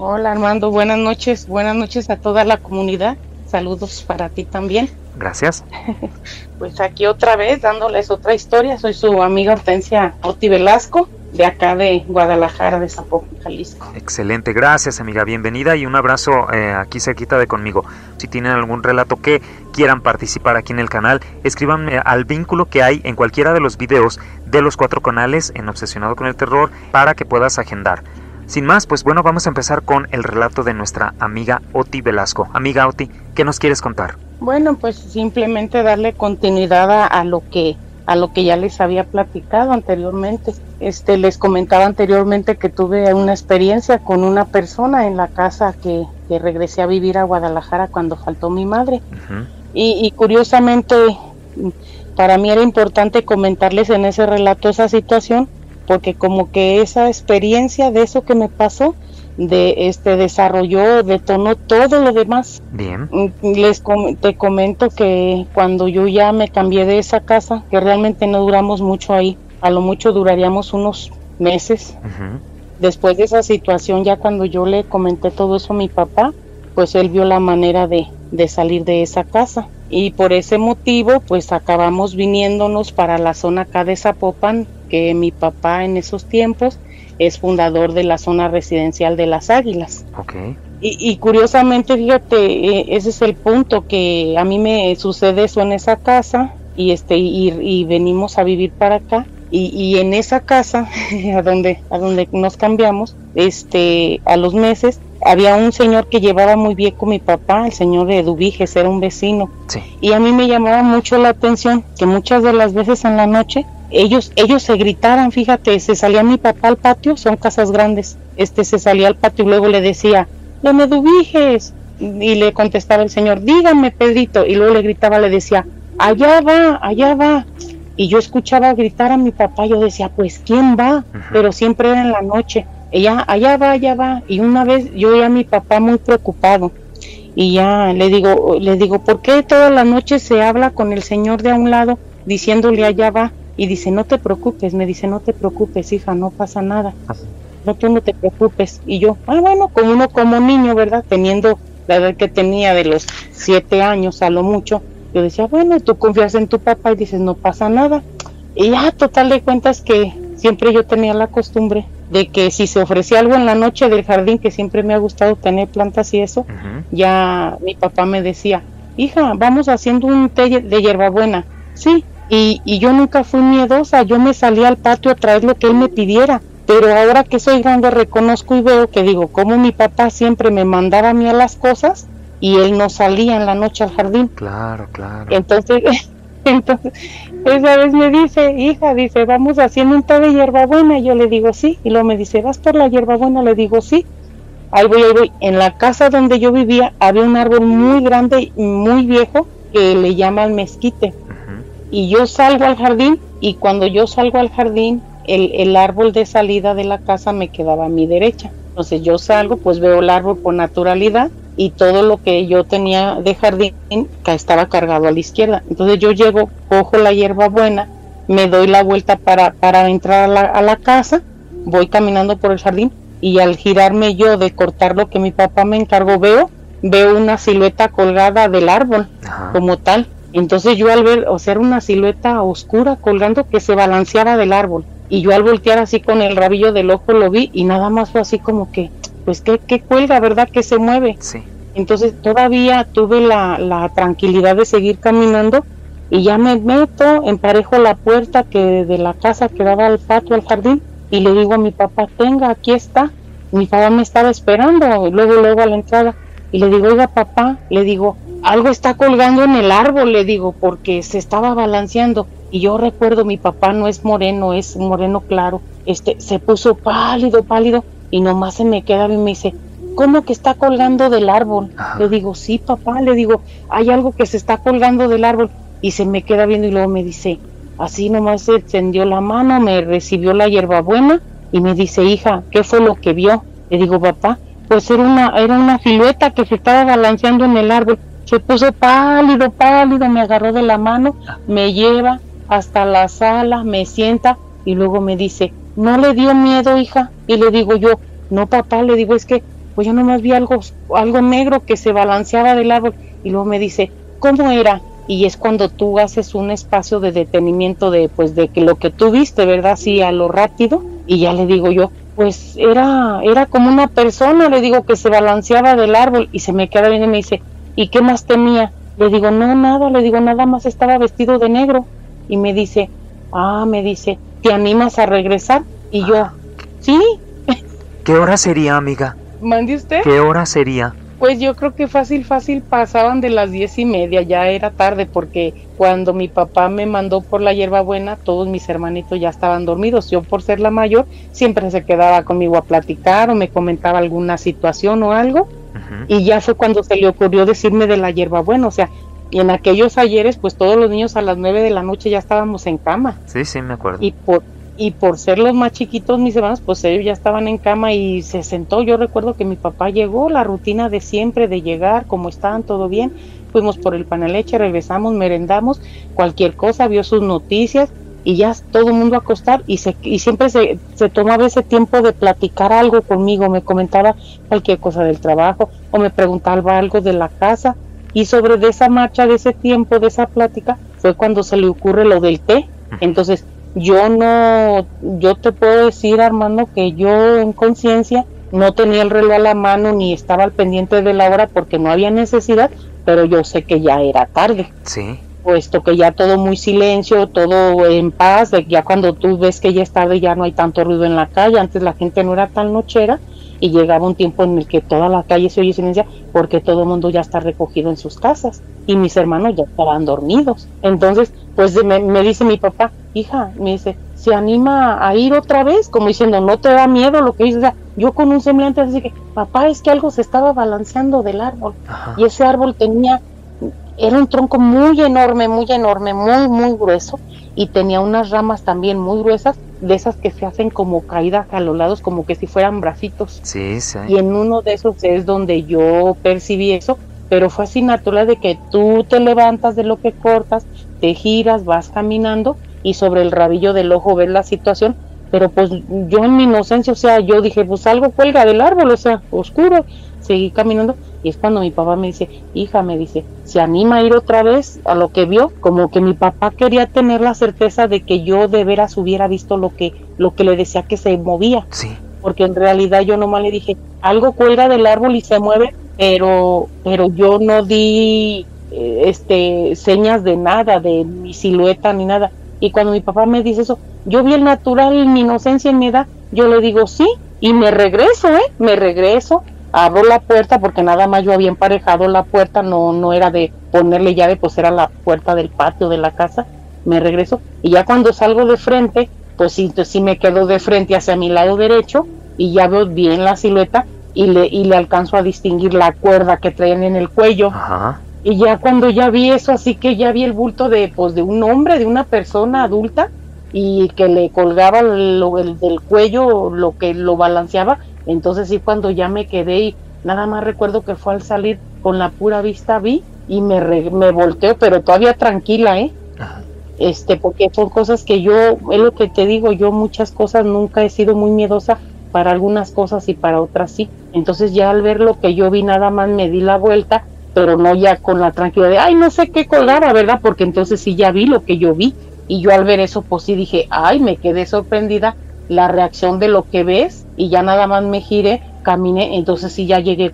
Hola Armando, buenas noches a toda la comunidad. Saludos para ti también. Gracias. Pues aquí otra vez dándoles otra historia. Soy su amiga Hortensia Oti Velasco, de acá de Guadalajara, de Zapopan, Jalisco. Excelente, gracias amiga, bienvenida y un abrazo aquí cerquita de conmigo. Si tienen algún relato que quieran participar aquí en el canal, escríbanme al vínculo que hay en cualquiera de los videos de los 4 canales en Obsesionado con el Terror para que puedas agendar. Sin más, pues bueno, vamos a empezar con el relato de nuestra amiga Oti Velasco. Amiga Oti, ¿qué nos quieres contar? Bueno, pues simplemente darle continuidad a lo que ya les había platicado anteriormente. Les comentaba anteriormente que tuve una experiencia con una persona en la casa que regresé a vivir a Guadalajara cuando faltó mi madre. Y curiosamente, para mí era importante comentarles en ese relato esa situación, porque como que esa experiencia de eso que me pasó, desarrolló, detonó todo lo demás. Bien. Te comento que cuando yo ya me cambié de esa casa, que realmente no duramos mucho ahí, a lo mucho duraríamos unos meses. Después de esa situación, ya cuando yo le comenté todo eso a mi papá, pues él vio la manera de salir de esa casa. Y por ese motivo, pues acabamos viniéndonos para la zona acá de Zapopan, que mi papá en esos tiempos es fundador de la zona residencial de Las Águilas. Okay. Y curiosamente, fíjate, ese es el punto, que a mí me sucede eso en esa casa y venimos a vivir para acá. Y en esa casa, a donde nos cambiamos, a los meses, había un señor que llevaba muy bien con mi papá, el señor Eduviges, era un vecino. Sí. Y a mí me llamaba mucho la atención que muchas de las veces en la noche ellos se gritaran. Fíjate, se salía mi papá al patio, son casas grandes, se salía al patio y luego le decía, don Eduviges, y le contestaba el señor, dígame Pedrito, y luego le gritaba, le decía, allá va, y yo escuchaba gritar a mi papá, yo decía, pues ¿quién va? Pero siempre era en la noche, ella, allá va, y una vez yo oí a mi papá muy preocupado, y ya le digo, ¿por qué toda la noche se habla con el señor de a un lado, diciéndole allá va? Y dice, no te preocupes, me dice, no te preocupes, hija, no pasa nada, no, tú no te preocupes. Y yo, bueno, como uno como niño, ¿verdad? Teniendo la edad que tenía de los 7 años a lo mucho, yo decía, bueno, tú confías en tu papá y dices, no pasa nada. Y ya, total de cuentas que siempre yo tenía la costumbre de que si se ofrecía algo en la noche del jardín, que siempre me ha gustado tener plantas y eso, ya mi papá me decía, hija, vamos haciendo un té de hierbabuena. Sí. Y yo nunca fui miedosa, yo me salía al patio a traer lo que él me pidiera, pero ahora que soy grande reconozco y veo que digo, como mi papá siempre me mandaba a mí a las cosas y él no salía en la noche al jardín. Claro. Entonces esa vez me dice, hija, dice, vamos haciendo un té de hierbabuena, y yo le digo sí, y luego me dice, ¿vas por la hierbabuena? Le digo sí. Ahí voy. En la casa donde yo vivía había un árbol muy grande, muy viejo, que le llaman mezquite. Y yo salgo al jardín, y cuando yo salgo al jardín, el árbol de salida de la casa me quedaba a mi derecha. Entonces yo salgo, pues veo el árbol con naturalidad, y todo lo que yo tenía de jardín estaba cargado a la izquierda. Entonces yo llego, cojo la hierbabuena, me doy la vuelta para entrar a la casa, voy caminando por el jardín, y al girarme yo de cortar lo que mi papá me encargó, veo una silueta colgada del árbol, como tal. Entonces yo al ver, era una silueta oscura colgando que se balanceaba del árbol, y yo al voltear así con el rabillo del ojo lo vi, y nada más fue así como que, pues que cuelga, ¿verdad? Que se mueve. Sí. Entonces todavía tuve la tranquilidad de seguir caminando, y ya me meto, emparejo la puerta que de la casa que daba al patio, al jardín, y le digo a mi papá, tenga, aquí está. Mi papá me estaba esperando, luego a la entrada, y le digo, oiga papá, le digo, algo está colgando en el árbol, le digo, porque se estaba balanceando. Y yo recuerdo, mi papá no es moreno, es moreno claro, se puso pálido, y nomás se me queda y me dice, ¿cómo que está colgando del árbol? Le digo, sí papá, le digo, hay algo que se está colgando del árbol, y se me queda viendo, y luego me dice, así nomás se extendió la mano, me recibió la hierbabuena, y me dice, hija, ¿qué fue lo que vio? Le digo, papá, pues era una silueta que se estaba balanceando en el árbol. Se puso pálido, me agarró de la mano, me lleva hasta la sala, me sienta, y luego me dice, ¿no le dio miedo, hija? Y le digo yo, no papá, le digo, es que pues yo nomás vi algo negro que se balanceaba del árbol. Y luego me dice, ¿cómo era? Y es cuando tú haces un espacio de detenimiento de que lo que tú viste, ¿verdad? Así a lo rápido. Y ya le digo yo, pues era como una persona, le digo, que se balanceaba del árbol. Y se me queda bien y me dice, ¿y qué más tenía? Le digo, no, nada, le digo, nada más estaba vestido de negro. Y me dice, ¿te animas a regresar? Y yo, sí. ¿Qué hora sería, amiga? ¿Mande usted? ¿Qué hora sería? Pues yo creo que fácil pasaban de las 10:30, ya era tarde, porque cuando mi papá me mandó por la hierbabuena, todos mis hermanitos ya estaban dormidos. Yo, por ser la mayor, siempre se quedaba conmigo a platicar o me comentaba alguna situación o algo. Uh-huh. Y ya fue cuando se le ocurrió decirme de la hierbabuena, o sea, y en aquellos ayeres, pues todos los niños a las 9 de la noche ya estábamos en cama. Sí, me acuerdo. Y por ser los más chiquitos, mis hermanos, pues ellos ya estaban en cama y se sentó. Yo recuerdo que mi papá llegó, la rutina de siempre, de llegar, como estaban, todo bien. Fuimos por el pan de leche, regresamos, merendamos, cualquier cosa, vio sus noticias y ya todo el mundo a acostar. Y siempre se tomaba ese tiempo de platicar algo conmigo, me comentaba cualquier cosa del trabajo o me preguntaba algo de la casa. Y sobre de esa marcha, de ese tiempo, de esa plática, fue cuando se le ocurre lo del té. Entonces, yo te puedo decir, Armando, que yo en conciencia no tenía el reloj a la mano ni estaba al pendiente de la hora porque no había necesidad, pero yo sé que ya era tarde. Sí. Puesto que ya todo muy silencio, todo en paz, ya cuando tú ves que ya es tarde ya no hay tanto ruido en la calle. Antes la gente no era tan nochera y llegaba un tiempo en el que toda la calle se oye silencio porque todo el mundo ya está recogido en sus casas y mis hermanos ya estaban dormidos. Entonces, pues me dice mi papá, hija, me dice, ¿se anima a ir otra vez? Como diciendo, ¿no te da miedo lo que dices? O sea, yo con un semblante así que, papá, es que algo se estaba balanceando del árbol. Ajá. Y ese árbol era un tronco muy enorme, muy grueso, y tenía unas ramas también muy gruesas, de esas que se hacen como caídas a los lados, como que si fueran bracitos. Sí. Y en uno de esos es donde yo percibí eso, pero fue así natural de que tú te levantas de lo que cortas, te giras, vas caminando y sobre el rabillo del ojo ves la situación, pero pues yo en mi inocencia, o sea, yo dije, pues algo cuelga del árbol, o sea, oscuro, seguí caminando. Y es cuando mi papá me dice, hija, me dice, ¿se anima a ir otra vez a lo que vio? Como que mi papá quería tener la certeza de que yo de veras hubiera visto lo que le decía que se movía. Sí. Porque en realidad yo nomás le dije, algo cuelga del árbol y se mueve, pero yo no di señas de nada, de mi silueta ni nada. Y cuando mi papá me dice eso, yo vi el natural en mi inocencia, en mi edad, yo le digo sí, y me regreso, abro la puerta, porque nada más yo había emparejado la puerta, no era de ponerle llave, pues era la puerta del patio de la casa. Me regreso, y ya cuando salgo de frente, pues sí me quedo de frente hacia mi lado derecho, y ya veo bien la silueta, y le alcanzo a distinguir la cuerda que traían en el cuello. Ajá. Y ya cuando ya vi eso, así que ya vi el bulto de un hombre, de una persona adulta, y que le colgaba del cuello, lo que lo balanceaba. Entonces sí, cuando ya me quedé, y nada más recuerdo que fue al salir, con la pura vista vi, y me volteo, pero todavía tranquila, Ajá. Porque son cosas que es lo que te digo, yo muchas cosas nunca he sido muy miedosa, para algunas cosas y para otras sí. Entonces ya al ver lo que yo vi, nada más me di la vuelta, pero no ya con la tranquilidad de, ay, no sé qué colgara, ¿verdad? Porque entonces sí ya vi lo que yo vi, y yo al ver eso, pues sí dije, ay, me quedé sorprendida, la reacción de lo que ves, y ya nada más me giré, caminé, entonces sí ya llegué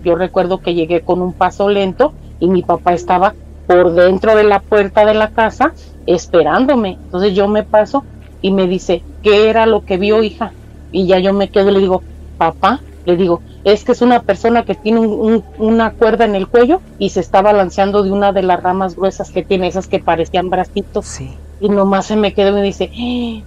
yo recuerdo que llegué con un paso lento, y mi papá estaba por dentro de la puerta de la casa, esperándome. Entonces yo me paso, y me dice, ¿qué era lo que vio, hija? Y ya yo me quedo y le digo, papá, le digo, es que es una persona que tiene una cuerda en el cuello y se está balanceando de una de las ramas gruesas que tiene, esas que parecían bracitos. Sí. Y nomás se me quedó y me dice,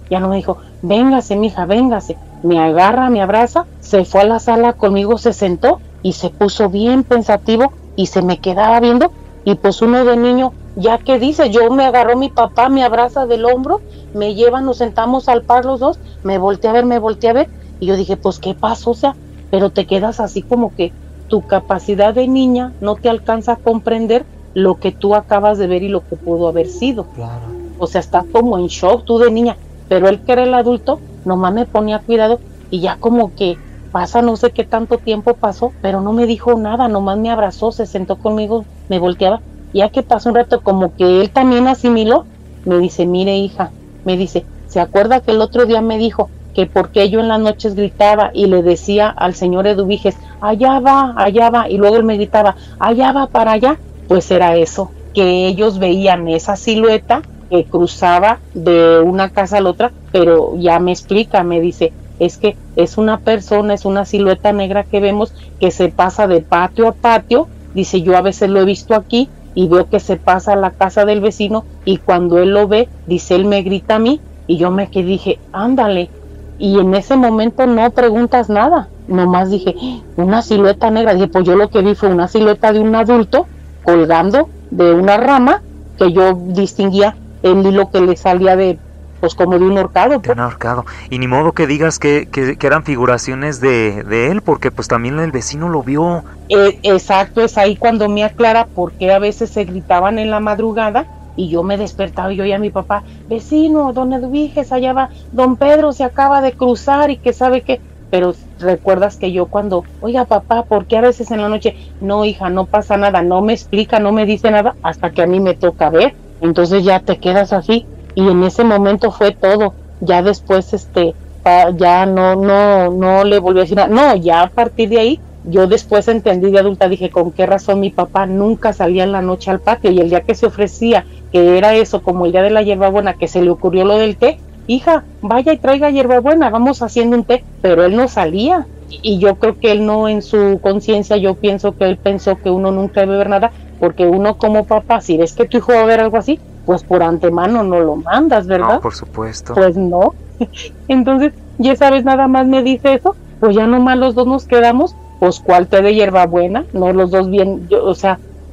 ya no me dijo, véngase, mija, véngase. Me agarra, me abraza, se fue a la sala conmigo, se sentó y se puso bien pensativo y se me quedaba viendo. Y pues uno de niño, ya que dice, yo me agarró mi papá, me abraza del hombro, me lleva, nos sentamos al par los dos, me volteé a ver, y yo dije, pues, ¿qué pasó? O sea, pero te quedas así como que tu capacidad de niña no te alcanza a comprender lo que tú acabas de ver y lo que pudo haber sido. Claro. O sea, estás como en shock tú de niña, pero él que era el adulto, nomás me ponía cuidado y ya como que pasa no sé qué tanto tiempo pasó, pero no me dijo nada, nomás me abrazó, se sentó conmigo, me volteaba, ya que pasó un rato como que él también asimiló, me dice, mire hija, me dice, ¿se acuerda que el otro día me dijo que porque yo en las noches gritaba y le decía al señor Eduviges, allá va, y luego él me gritaba, allá va para allá? Pues era eso, que ellos veían esa silueta que cruzaba de una casa a la otra, pero ya me explica, me dice, es que es una persona, es una silueta negra que vemos que se pasa de patio a patio, dice, yo a veces lo he visto aquí y veo que se pasa a la casa del vecino y cuando él lo ve, dice, él me grita a mí y yo me quedé, dije, ándale, y en ese momento no preguntas nada, nomás dije, una silueta negra, dije, pues yo lo que vi fue una silueta de un adulto colgando de una rama que yo distinguía el hilo que le salía de, pues como de un ahorcado. De un ahorcado. Y ni modo que digas que eran figuraciones de él, porque pues también el vecino lo vio. Exacto, es ahí cuando me aclara por qué a veces se gritaban en la madrugada y yo me despertaba y yo oía a mi papá, vecino, don Eduviges, allá va, don Pedro se acaba de cruzar y que sabe qué. Pero recuerdas que yo cuando, oiga papá, ¿por qué a veces en la noche? No hija, no pasa nada, no me explica, no me dice nada, hasta que a mí me toca ver. Entonces ya te quedas así y en ese momento fue todo. Ya después ya no le volví a decir nada. No, ya a partir de ahí yo después entendí de adulta, dije, ¿con qué razón mi papá nunca salía en la noche al patio? Y el día que se ofrecía, que era eso, como el día de la hierbabuena, que se le ocurrió lo del té, hija, vaya y traiga hierbabuena, vamos haciendo un té, pero él no salía. Y yo creo que él no, en su conciencia, yo pienso que él pensó que uno nunca debe ver nada, porque uno como papá, si ves que tu hijo va a ver algo así, pues por antemano no lo mandas, ¿verdad? No, por supuesto. Pues no. Entonces, ya sabes, nada más me dice eso, pues ya nomás los dos nos quedamos, pues ¿cuál té de hierbabuena? No, los dos bien,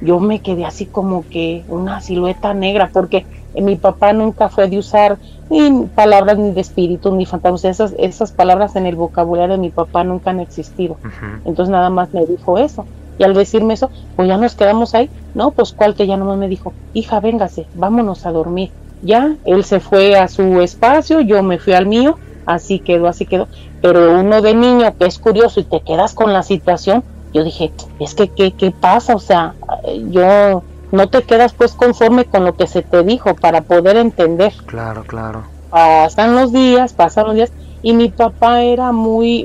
yo me quedé así como que una silueta negra, porque mi papá nunca fue de usar ni palabras ni de espíritus ni fantasmas, esas palabras en el vocabulario de mi papá nunca han existido. Entonces nada más me dijo eso, y al decirme eso, pues ya nos quedamos ahí. No, pues cuál que ya nomás me dijo, hija, véngase, vámonos a dormir. Ya, él se fue a su espacio, yo me fui al mío, así quedó, pero uno de niño que es curioso y te quedas con la situación, yo dije, es que ¿qué pasa? O sea, yo no te quedas pues conforme con lo que se te dijo para poder entender. Claro. Pasan los días y mi papá era muy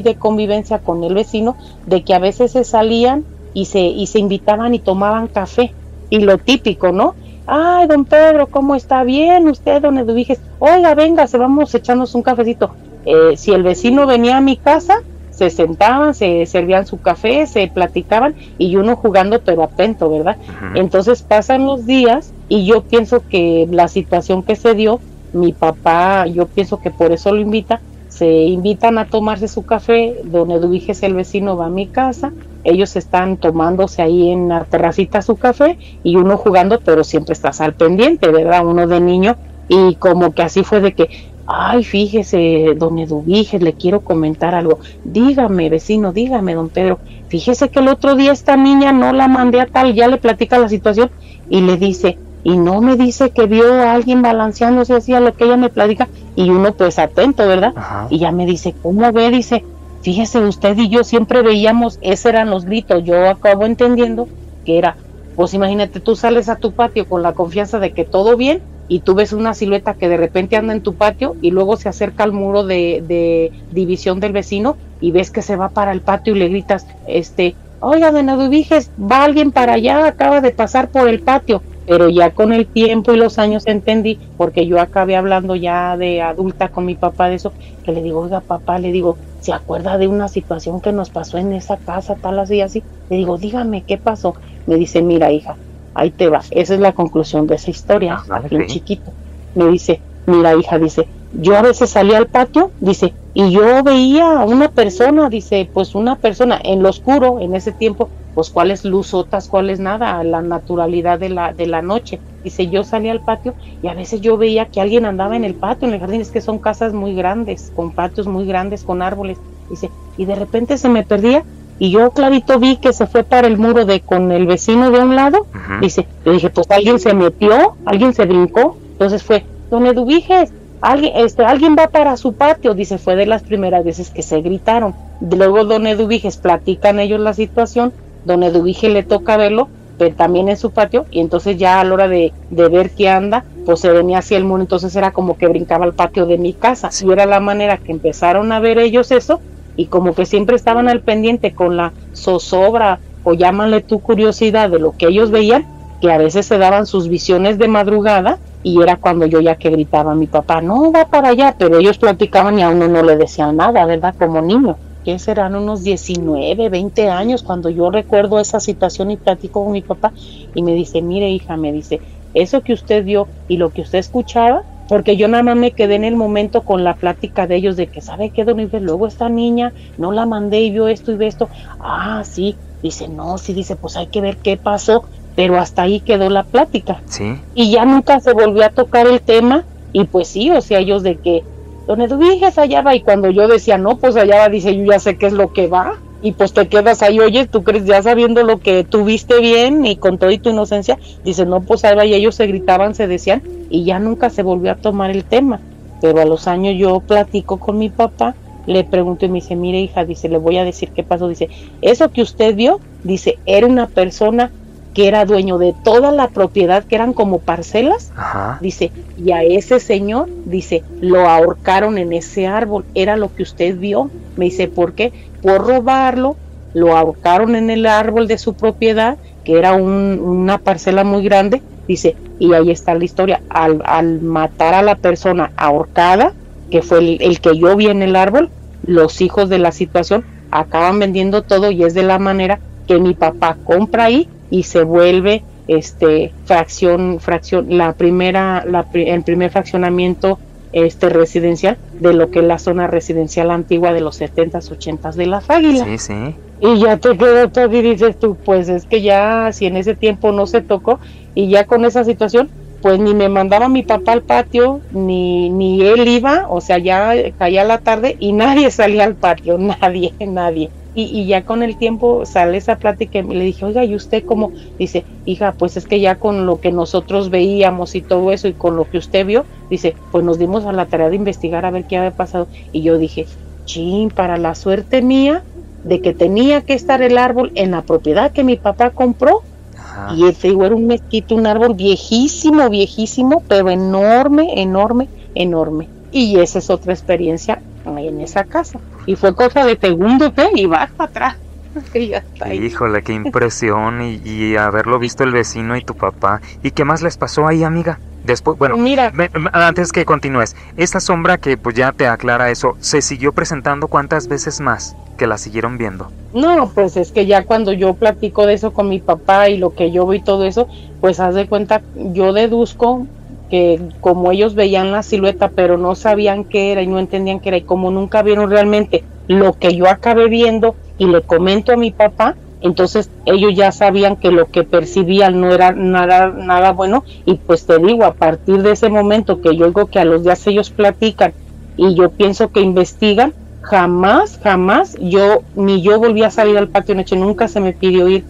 de convivencia con el vecino, de que a veces se salían y se invitaban y tomaban café, y lo típico, ¿no? Ay, don Pedro, ¿cómo está? Bien, usted, don Eduviges, oiga, venga, vamos a echarnos un cafecito. Si el vecino venía a mi casa, se sentaban, se servían su café, se platicaban y uno jugando pero atento, ¿verdad? Entonces pasan los días y yo pienso que la situación que se dio, mi papá, yo pienso que por eso lo invita, se invitan a tomarse su café, don Eduviges, el vecino, va a mi casa, ellos están tomándose ahí en la terracita su café y uno jugando, pero siempre estás al pendiente, ¿verdad? Uno de niño, y como que así fue de que, ay, fíjese, don Eduviges, le quiero comentar algo. Dígame, vecino, dígame, don Pedro, fíjese que el otro día esta niña no la mandé a tal, ya le platica la situación y le dice, y no me dice que vio a alguien balanceándose así a lo que ella me platica, y uno pues atento, ¿verdad? Y ya me dice, ¿cómo ve? Dice, fíjese, usted y yo siempre veíamos, esos eran los gritos. Yo acabo entendiendo que era, pues imagínate, tú sales a tu patio con la confianza de que todo bien, y tú ves una silueta que de repente anda en tu patio y luego se acerca al muro de división del vecino y ves que se va para el patio y le gritas, oiga, don Eduviges, va alguien para allá, acaba de pasar por el patio. Pero ya con el tiempo y los años entendí, porque yo acabé hablando ya de adulta con mi papá de eso, que le digo, oiga papá, le digo, ¿se acuerda de una situación que nos pasó en esa casa, tal así, así? Le digo, dígame, ¿qué pasó? Me dice, mira hija, ahí te va, esa es la conclusión de esa historia, bien chiquito. Me dice, mira hija, dice, yo a veces salía al patio, dice, y yo veía a una persona, dice, pues una persona en lo oscuro, en ese tiempo, pues cuáles luzotas, cuáles nada, la naturalidad de la noche. Dice, yo salía al patio y a veces yo veía que alguien andaba en el patio, en el jardín, es que son casas muy grandes, con patios muy grandes, con árboles. Dice, y de repente se me perdía y yo clarito vi que se fue para el muro con el vecino de un lado. Dice, yo dije, pues alguien se metió, alguien se brincó. Entonces fue, don Eduviges, alguien va para su patio, dice, fue de las primeras veces que se gritaron. Luego don Eduviges, platican ellos la situación, don Eduviges le toca verlo, pero también en su patio, y entonces ya a la hora de ver qué anda, pues se venía hacia el mundo, entonces era como que brincaba al patio de mi casa, y era la manera que empezaron a ver ellos eso, y como que siempre estaban al pendiente con la zozobra, o llámale tu curiosidad de lo que ellos veían, que a veces se daban sus visiones de madrugada, y era cuando yo ya que gritaba a mi papá, no, va para allá, pero ellos platicaban y a uno no le decían nada, ¿verdad? Como niño, que serán unos 19, 20 años, cuando yo recuerdo esa situación y platico con mi papá, y me dice, mire hija, me dice, eso que usted vio y lo que usted escuchaba, porque yo nada más me quedé en el momento con la plática de ellos, de que, ¿sabe qué, don Ives? Luego esta niña, no la mandé y vio esto y ve esto, sí, dice, no, sí, dice, pues hay que ver qué pasó, pero hasta ahí quedó la plática. Sí. Y ya nunca se volvió a tocar el tema, y pues sí, o sea, ellos de que, don Eduviges allá va, y cuando yo decía, no, pues allá va, dice, yo ya sé qué es lo que va, y pues te quedas ahí, oye, tú crees, ya sabiendo lo que tuviste bien, y con toda tu inocencia, dice, no, pues ahí va, y ellos se gritaban, se decían, y ya nunca se volvió a tomar el tema, pero a los años yo platico con mi papá, le pregunto y me dice, mire hija, dice, le voy a decir qué pasó, dice, eso que usted vio, dice, era una persona que era dueño de toda la propiedad, que eran como parcelas. Ajá. Dice, y a ese señor, dice, lo ahorcaron en ese árbol, era lo que usted vio. Me dice, ¿por qué? Por robarlo, lo ahorcaron en el árbol de su propiedad, que era una parcela muy grande, dice, y ahí está la historia, al matar a la persona ahorcada, que fue el que yo vi en el árbol, los hijos de la situación acaban vendiendo todo, y es de la manera que mi papá compra ahí, y se vuelve fracción el primer fraccionamiento residencial de lo que es la zona residencial antigua de los 70s, 80s de Las Águilas. Sí, sí. Y ya te quedas todo y dices tú, pues es que ya si en ese tiempo no se tocó, y ya con esa situación, pues ni me mandaba mi papá al patio, ni él iba, o sea, ya caía la tarde y nadie salía al patio, nadie. Y ya con el tiempo sale esa plática y le dije, oiga, ¿y usted cómo? Dice, hija, pues es que ya con lo que nosotros veíamos y todo eso y con lo que usted vio, dice, pues nos dimos a la tarea de investigar a ver qué había pasado. Y yo dije, chin, para la suerte mía de que tenía que estar el árbol en la propiedad que mi papá compró. Ajá. Y era un mezquite, un árbol viejísimo, pero enorme. Y esa es otra experiencia en esa casa. Y fue cosa de segundo y vas para atrás. Y ya está ahí. Híjole, qué impresión. y haberlo visto el vecino y tu papá. ¿Y qué más les pasó ahí, amiga? Después, bueno, mira, antes que continúes, esta sombra que pues ya te aclara eso, ¿se siguió presentando cuántas veces más que la siguieron viendo? No, pues es que ya cuando yo platico de eso con mi papá y lo que yo vi y todo eso, pues haz de cuenta, yo deduzco que como ellos veían la silueta pero no sabían qué era y no entendían qué era, y como nunca vieron realmente lo que yo acabé viendo y le comento a mi papá, entonces ellos ya sabían que lo que percibían no era nada bueno, y pues te digo, a partir de ese momento que yo digo que a los días ellos platican y yo pienso que investigan, jamás yo volví a salir al patio de noche, nunca se me pidió ir,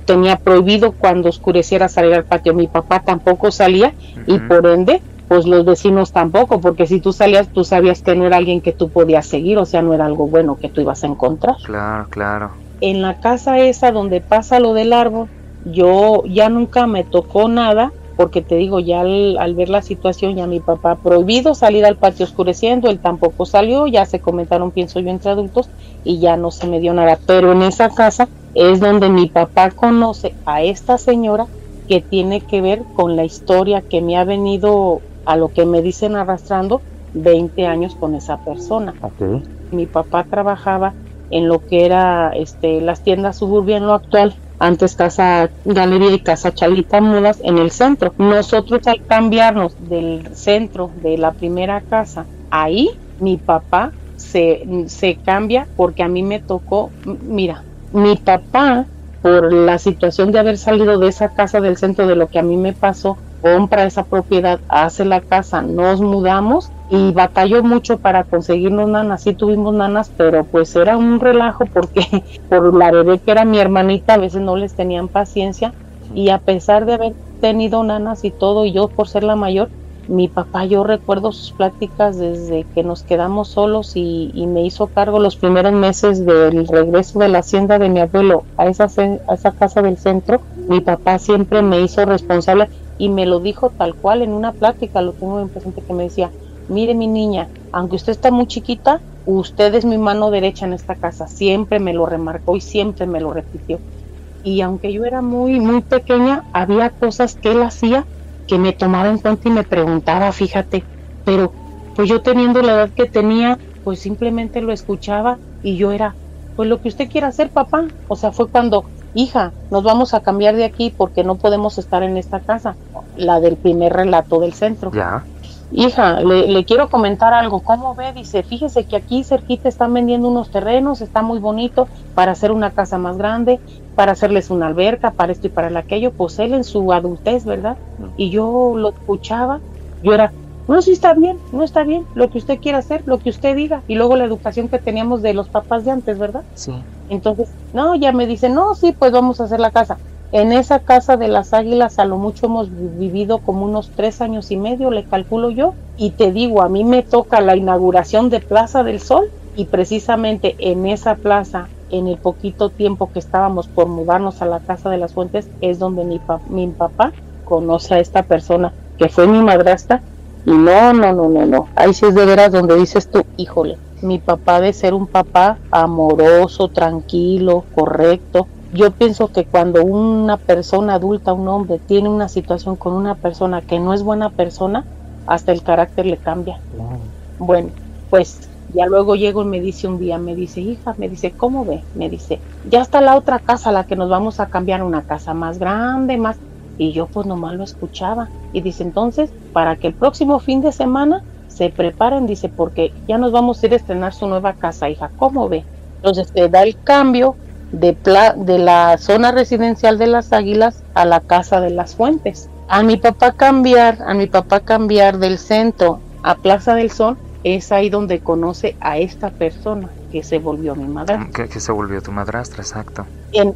tenía prohibido cuando oscureciera salir al patio, mi papá tampoco salía, y por ende pues los vecinos tampoco, porque si tú salías, tú sabías que no era alguien que tú podías seguir, o sea, no era algo bueno que tú ibas a encontrar. Claro. En la casa esa donde pasa lo del árbol, yo ya nunca me tocó nada, porque te digo, ya al ver la situación, ya mi papá prohibido salir al patio oscureciendo, él tampoco salió, ya se comentaron, pienso yo, entre adultos, y ya no se me dio nada, pero en esa casa es donde mi papá conoce a esta señora que tiene que ver con la historia que me ha venido, a lo que me dicen, arrastrando 20 años con esa persona. Okay. Mi papá trabajaba en lo que era las tiendas Suburbia, en lo actual, antes Casa Galería y Casa Chalita Mudas, en el centro. Nosotros, al cambiarnos del centro de la primera casa, ahí mi papá se cambia, porque a mí me tocó, mira, mi papá, por la situación de haber salido de esa casa del centro, de lo que a mí me pasó, compra esa propiedad, hace la casa, nos mudamos y batalló mucho para conseguirnos nanas. Sí tuvimos nanas, pero pues era un relajo, porque por la bebé que era mi hermanita, a veces no les tenían paciencia, y a pesar de haber tenido nanas y todo, y yo por ser la mayor, Mi papá, yo recuerdo sus pláticas desde que nos quedamos solos y me hizo cargo los primeros meses del regreso de la hacienda de mi abuelo a esa casa del centro. Mi papá siempre me hizo responsable y me lo dijo tal cual en una plática, lo tengo en presente, que me decía: mire mi niña, aunque usted está muy chiquita, usted es mi mano derecha en esta casa. Siempre me lo remarcó y siempre me lo repitió. Y aunque yo era muy, muy pequeña, había cosas que él hacía que me tomaba en cuenta y me preguntaba, fíjate, pero pues yo teniendo la edad que tenía, pues simplemente lo escuchaba y yo era, pues lo que usted quiera hacer, papá. O sea, fue cuando: hija, nos vamos a cambiar de aquí porque no podemos estar en esta casa, la del primer relato del centro. Ya. Hija, le quiero comentar algo. ¿Cómo ve? Dice, fíjese que aquí cerquita están vendiendo unos terrenos, está muy bonito para hacer una casa más grande, para hacerles una alberca, para esto y para aquello. Pues él en su adultez, ¿verdad? Y yo lo escuchaba, yo era, no, sí está bien, no está bien, lo que usted quiera hacer, lo que usted diga. Y luego la educación que teníamos de los papás de antes, ¿verdad? Sí. Entonces, no, ya me dice, no, sí, pues vamos a hacer la casa. En esa casa de las Águilas a lo mucho hemos vivido como unos 3 años y medio, le calculo yo, y te digo, a mí me toca la inauguración de Plaza del Sol, y precisamente en esa plaza, en el poquito tiempo que estábamos por mudarnos a la Casa de las Fuentes, es donde mi papá conoce a esta persona, que fue mi madrastra, y no, ahí sí es de veras donde dices tú, híjole, mi papá de ser un papá amoroso, tranquilo, correcto. Yo pienso que cuando una persona adulta, un hombre, tiene una situación con una persona que no es buena persona, hasta el carácter le cambia. Bueno, pues ya luego llego y me dice un día, me dice, hija, me dice, ¿cómo ve? Me dice, ya está la otra casa, la que nos vamos a cambiar, una casa más grande, más... Y yo pues nomás lo escuchaba. Y dice, entonces, para que el próximo fin de semana se preparen, dice, porque ya nos vamos a ir a estrenar su nueva casa, hija, ¿cómo ve? Entonces te da el cambio de la zona residencial de las Águilas a la Casa de las Fuentes. A mi papá cambiar del centro a Plaza del Sol, es ahí donde conoce a esta persona que se volvió mi madrastra. Que se volvió tu madrastra, exacto.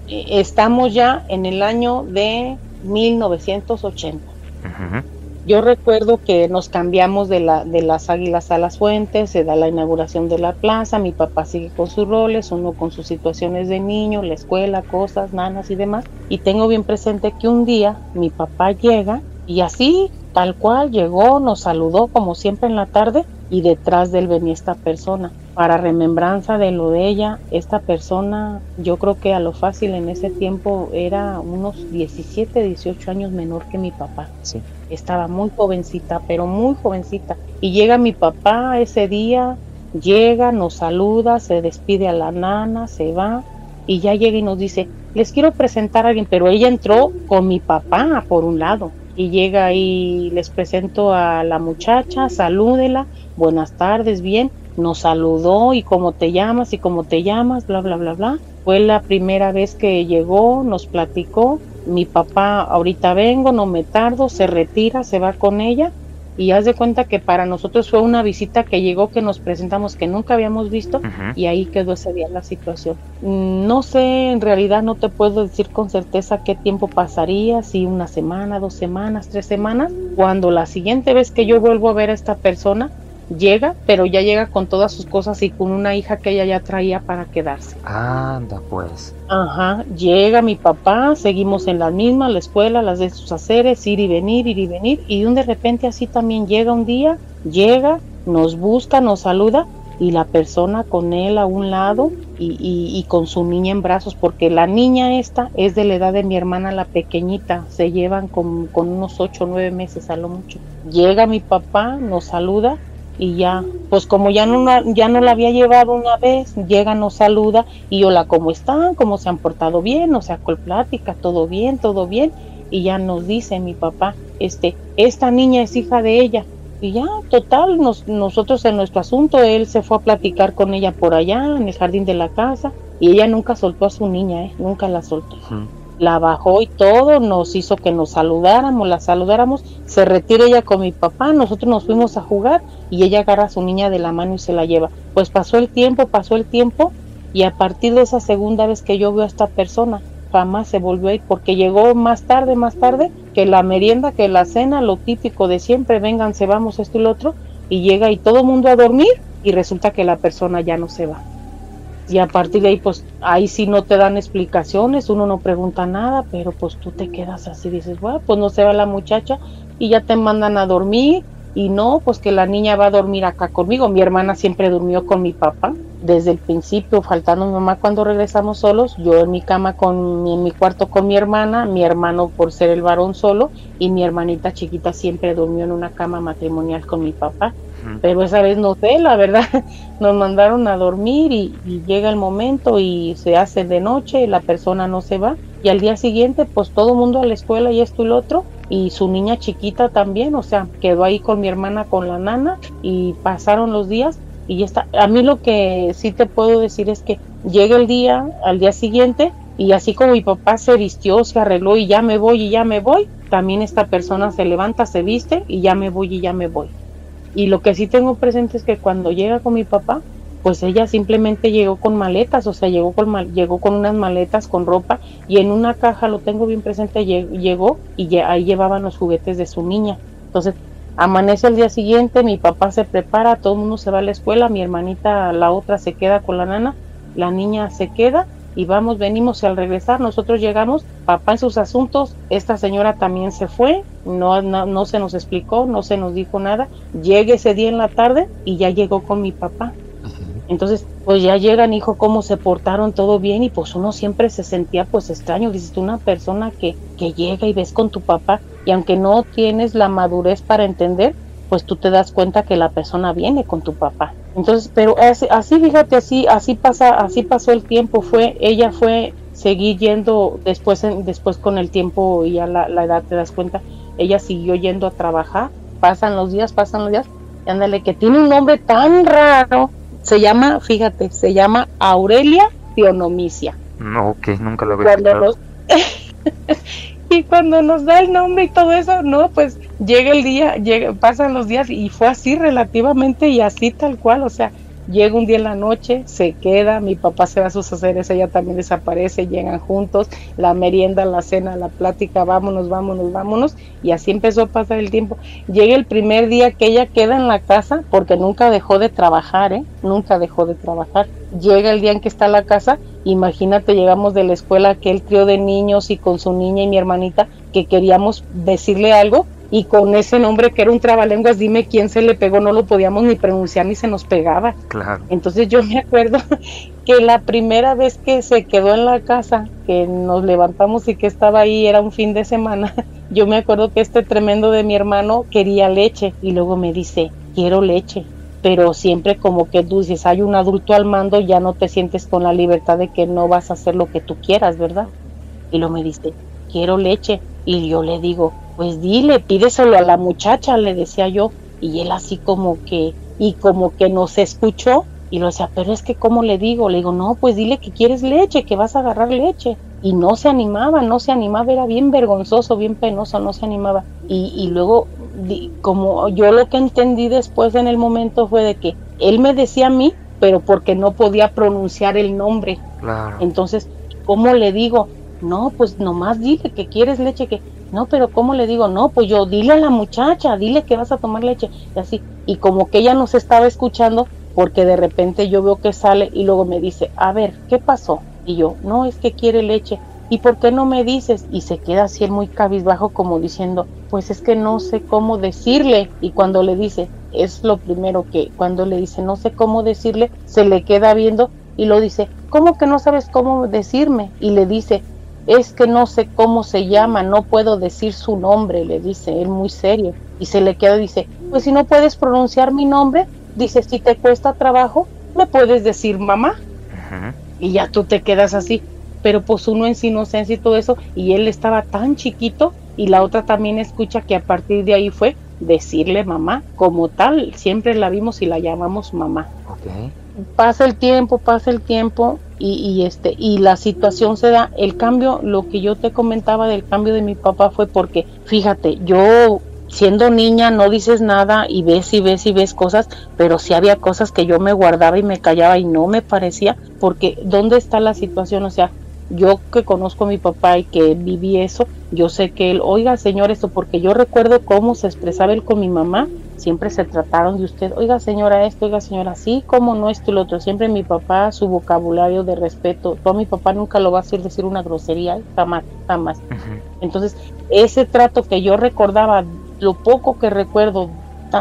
Estamos ya en el año de 1980. Uh-huh. Yo recuerdo que nos cambiamos de las Águilas a las Fuentes, se da la inauguración de la plaza, mi papá sigue con sus roles, uno con sus situaciones de niño, la escuela, cosas, nanas y demás. Y tengo bien presente que un día mi papá llega y así, tal cual, llegó, nos saludó como siempre en la tarde y detrás de él venía esta persona. Para remembranza de lo de ella, esta persona, yo creo que a lo fácil en ese tiempo era unos 17, 18 años menor que mi papá. Sí. Estaba muy jovencita, pero muy jovencita. Y llega mi papá ese día, llega, nos saluda, se despide a la nana, se va y ya llega y nos dice, les quiero presentar a alguien, pero ella entró con mi papá por un lado. Y llega y les presento a la muchacha, salúdela, buenas tardes, bien, nos saludó y cómo te llamas, bla, bla, bla, bla. Fue la primera vez que llegó, nos platicó. Mi papá, ahorita vengo, no me tardo, se retira, se va con ella y haz de cuenta que para nosotros fue una visita que llegó, que nos presentamos, que nunca habíamos visto. Uh-huh. Y ahí quedó ese día la situación. No sé, en realidad no te puedo decir con certeza qué tiempo pasaría, si una semana, 2 semanas, 3 semanas, cuando la siguiente vez que yo vuelvo a ver a esta persona, llega, pero ya llega con todas sus cosas y con una hija que ella ya traía para quedarse. Anda pues. Ajá, llega mi papá, seguimos en las mismas, la escuela, las de sus haceres, ir y venir, y de repente así también llega un día, nos busca, nos saluda, y la persona con él a un lado y con su niña en brazos, porque la niña esta es de la edad de mi hermana, la pequeñita, se llevan con unos 8 o 9 meses a lo mucho. Llega mi papá, nos saluda, y ya, pues como ya no la había llevado una vez, llega, nos saluda, y hola, ¿cómo están? ¿Cómo se han portado bien? O sea, con plática, todo bien, y ya nos dice mi papá, esta niña es hija de ella, y ya, total, nosotros en nuestro asunto, él se fue a platicar con ella por allá, en el jardín de la casa, y ella nunca soltó a su niña, nunca la soltó. Uh-huh. La bajó y todo, nos hizo que nos la saludáramos, se retira ella con mi papá, nosotros nos fuimos a jugar y ella agarra a su niña de la mano y se la lleva. Pues pasó el tiempo y a partir de esa segunda vez que yo veo a esta persona, jamás se volvió a ir porque llegó más tarde que la merienda, que la cena, lo típico de siempre, vénganse, vamos, esto y lo otro, y llega y todo el mundo a dormir, y resulta que la persona ya no se va. Y a partir de ahí, pues, ahí sí no te dan explicaciones, uno no pregunta nada, pero pues tú te quedas así, dices, bueno, pues no se va la muchacha, y ya te mandan a dormir, y no, pues que la niña va a dormir acá conmigo. Mi hermana siempre durmió con mi papá, desde el principio, faltando mi mamá cuando regresamos solos, yo en mi cama, en mi cuarto con mi hermana, mi hermano por ser el varón solo, y mi hermanita chiquita siempre durmió en una cama matrimonial con mi papá. Pero esa vez no sé, la verdad, nos mandaron a dormir y llega el momento y se hace de noche, la persona no se va, y al día siguiente pues todo el mundo a la escuela y esto y lo otro, y su niña chiquita también, o sea, quedó ahí con mi hermana con la nana, y pasaron los días y ya está. A mí lo que sí te puedo decir es que llega el día, al día siguiente, y así como mi papá se vistió, se arregló y ya me voy, también esta persona se levanta, se viste y ya me voy. Y lo que sí tengo presente es que cuando llega con mi papá, pues ella simplemente llegó con maletas, o sea, llegó con unas maletas con ropa, y en una caja, lo tengo bien presente, llegó y ahí llevaban los juguetes de su niña. Entonces, amanece el día siguiente, mi papá se prepara, todo el mundo se va a la escuela, mi hermanita, la otra, se queda con la nana, la niña se queda, y venimos, y al regresar nosotros llegamos, papá en sus asuntos, esta señora también se fue, no se nos explicó, no se nos dijo nada, llega ese día en la tarde y ya llegó con mi papá. Entonces, pues ya llegan, hijo, cómo se portaron, todo bien, y pues uno siempre se sentía pues extraño, dices tú, una persona que llega y ves con tu papá, y aunque no tienes la madurez para entender, pues tú te das cuenta que la persona viene con tu papá. Entonces, pero así fíjate, así pasó el tiempo, ella fue seguir yendo después con el tiempo y ya la edad te das cuenta, ella siguió yendo a trabajar, pasan los días, y ándale, que tiene un nombre tan raro, se llama Aurelia Theonomicia. No, ok, nunca lo había escuchado. Y cuando nos da el nombre y todo eso, no, pues llega el día, pasan los días y fue así relativamente y así tal cual, o sea, llega un día en la noche, se queda, mi papá se va a sus haceres, ella también desaparece, llegan juntos, la merienda, la cena, la plática, vámonos, y así empezó a pasar el tiempo. Llega el primer día que ella queda en la casa, porque nunca dejó de trabajar, llega el día en que está en la casa, imagínate, llegamos de la escuela, aquel trío de niños y con su niña y mi hermanita, que queríamos decirle algo, y con ese nombre que era un trabalenguas, dime quién se le pegó, no lo podíamos ni pronunciar ni se nos pegaba. Claro. Entonces yo me acuerdo que la primera vez que se quedó en la casa, que nos levantamos y que estaba ahí, era un fin de semana, yo me acuerdo que este tremendo de mi hermano quería leche, y luego me dice, quiero leche, pero siempre como que tú dices, hay un adulto al mando, ya no te sientes con la libertad de que no vas a hacer lo que tú quieras, ¿verdad? Y luego me dice, quiero leche, y yo le digo, pues dile, pídeselo a la muchacha, le decía yo, y él así como que nos escuchó, y lo decía, pero es que ¿cómo le digo? Le digo, no, pues dile que quieres leche, que vas a agarrar leche, y no se animaba, era bien vergonzoso, bien penoso, no se animaba, y luego, como yo lo que entendí después en el momento fue de que él me decía a mí, pero porque no podía pronunciar el nombre, claro. Entonces, ¿cómo le digo? No, pues nomás dile que quieres leche, que no, pero ¿cómo le digo? No, pues yo, dile a la muchacha, dile que vas a tomar leche, y así, y como que ella nos estaba escuchando, porque de repente yo veo que sale y luego me dice, a ver, ¿qué pasó? Y yo, no, es que quiere leche, ¿y por qué no me dices? Y se queda así muy cabizbajo, como diciendo, pues es que no sé cómo decirle, y cuando le dice, es lo primero que, cuando le dice, no sé cómo decirle, se le queda viendo, y lo dice, ¿cómo que no sabes cómo decirme? Y le dice, es que no sé cómo se llama, no puedo decir su nombre, le dice él muy serio, y se le queda y dice, pues si no puedes pronunciar mi nombre, dice, si te cuesta trabajo, me puedes decir mamá. Y ya tú te quedas así, pero pues uno en su inocencia y todo eso, y él estaba tan chiquito, y la otra también escucha que a partir de ahí fue decirle mamá, como tal, siempre la vimos y la llamamos mamá. Okay. Pasa el tiempo, y la situación se da, el cambio, lo que yo te comentaba del cambio de mi papá fue porque, fíjate, yo siendo niña no dices nada y ves cosas, pero sí había cosas que yo me guardaba y me callaba y no me parecía, porque ¿dónde está la situación? O sea, yo que conozco a mi papá y que viví eso, yo sé que él, oiga señor esto, porque yo recuerdo cómo se expresaba él con mi mamá, siempre se trataron de usted, oiga señora esto, oiga señora así, como no esto y lo otro, siempre mi papá, su vocabulario de respeto, tú a mi papá nunca lo vas a decir una grosería, jamás, jamás. Entonces, ese trato que yo recordaba, lo poco que recuerdo,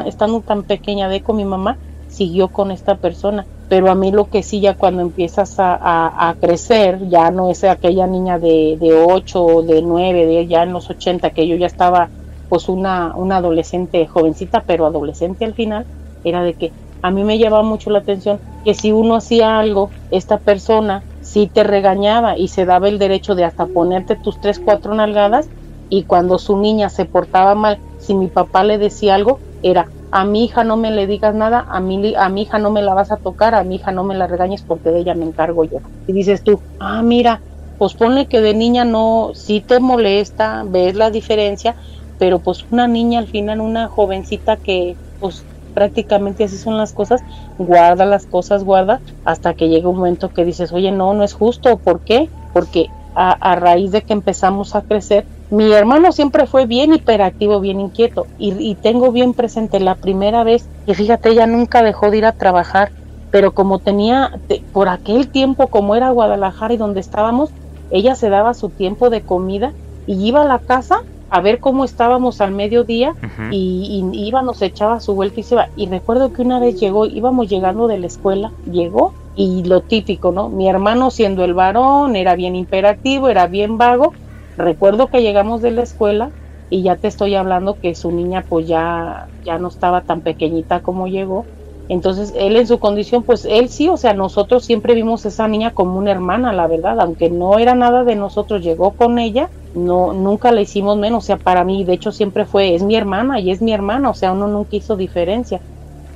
estando tan pequeña de con mi mamá, siguió con esta persona. Pero a mí lo que sí, ya cuando empiezas a crecer, ya no es aquella niña de 8 o de 9, ya en los 80, que yo ya estaba pues una adolescente jovencita, pero adolescente al final, era de que a mí me llamaba mucho la atención que si uno hacía algo, esta persona sí te regañaba y se daba el derecho de hasta ponerte tus 3, 4 nalgadas, y cuando su niña se portaba mal, si mi papá le decía algo, era: a mi hija no me le digas nada, a mi hija no me la vas a tocar, a mi hija no me la regañes porque de ella me encargo yo. Y dices tú, mira, pues ponle que de niña no, sí te molesta, ves la diferencia, pero pues una niña al final, una jovencita que pues prácticamente así son las cosas, guarda, hasta que llega un momento que dices, oye, no es justo. ¿Por qué? Porque a raíz de que empezamos a crecer, mi hermano siempre fue bien hiperactivo, bien inquieto, y tengo bien presente la primera vez que, fíjate, ella nunca dejó de ir a trabajar, pero como tenía, por aquel tiempo, como era Guadalajara y donde estábamos, ella se daba su tiempo de comida y iba a la casa a ver cómo estábamos al mediodía, y iba, nos echaba su vuelta y se iba. Y recuerdo que una vez íbamos llegando de la escuela, llegó, y lo típico, ¿no? Mi hermano, siendo el varón, era bien hiperactivo, era bien vago. Recuerdo que llegamos de la escuela y ya te estoy hablando que su niña pues ya no estaba tan pequeñita como llegó. Entonces él en su condición, pues él sí, o sea, nosotros siempre vimos a esa niña como una hermana, la verdad, aunque no era nada de nosotros, llegó con ella, no, nunca la hicimos menos, o sea, para mí, de hecho siempre fue, es mi hermana y es mi hermana, o sea, uno nunca hizo diferencia.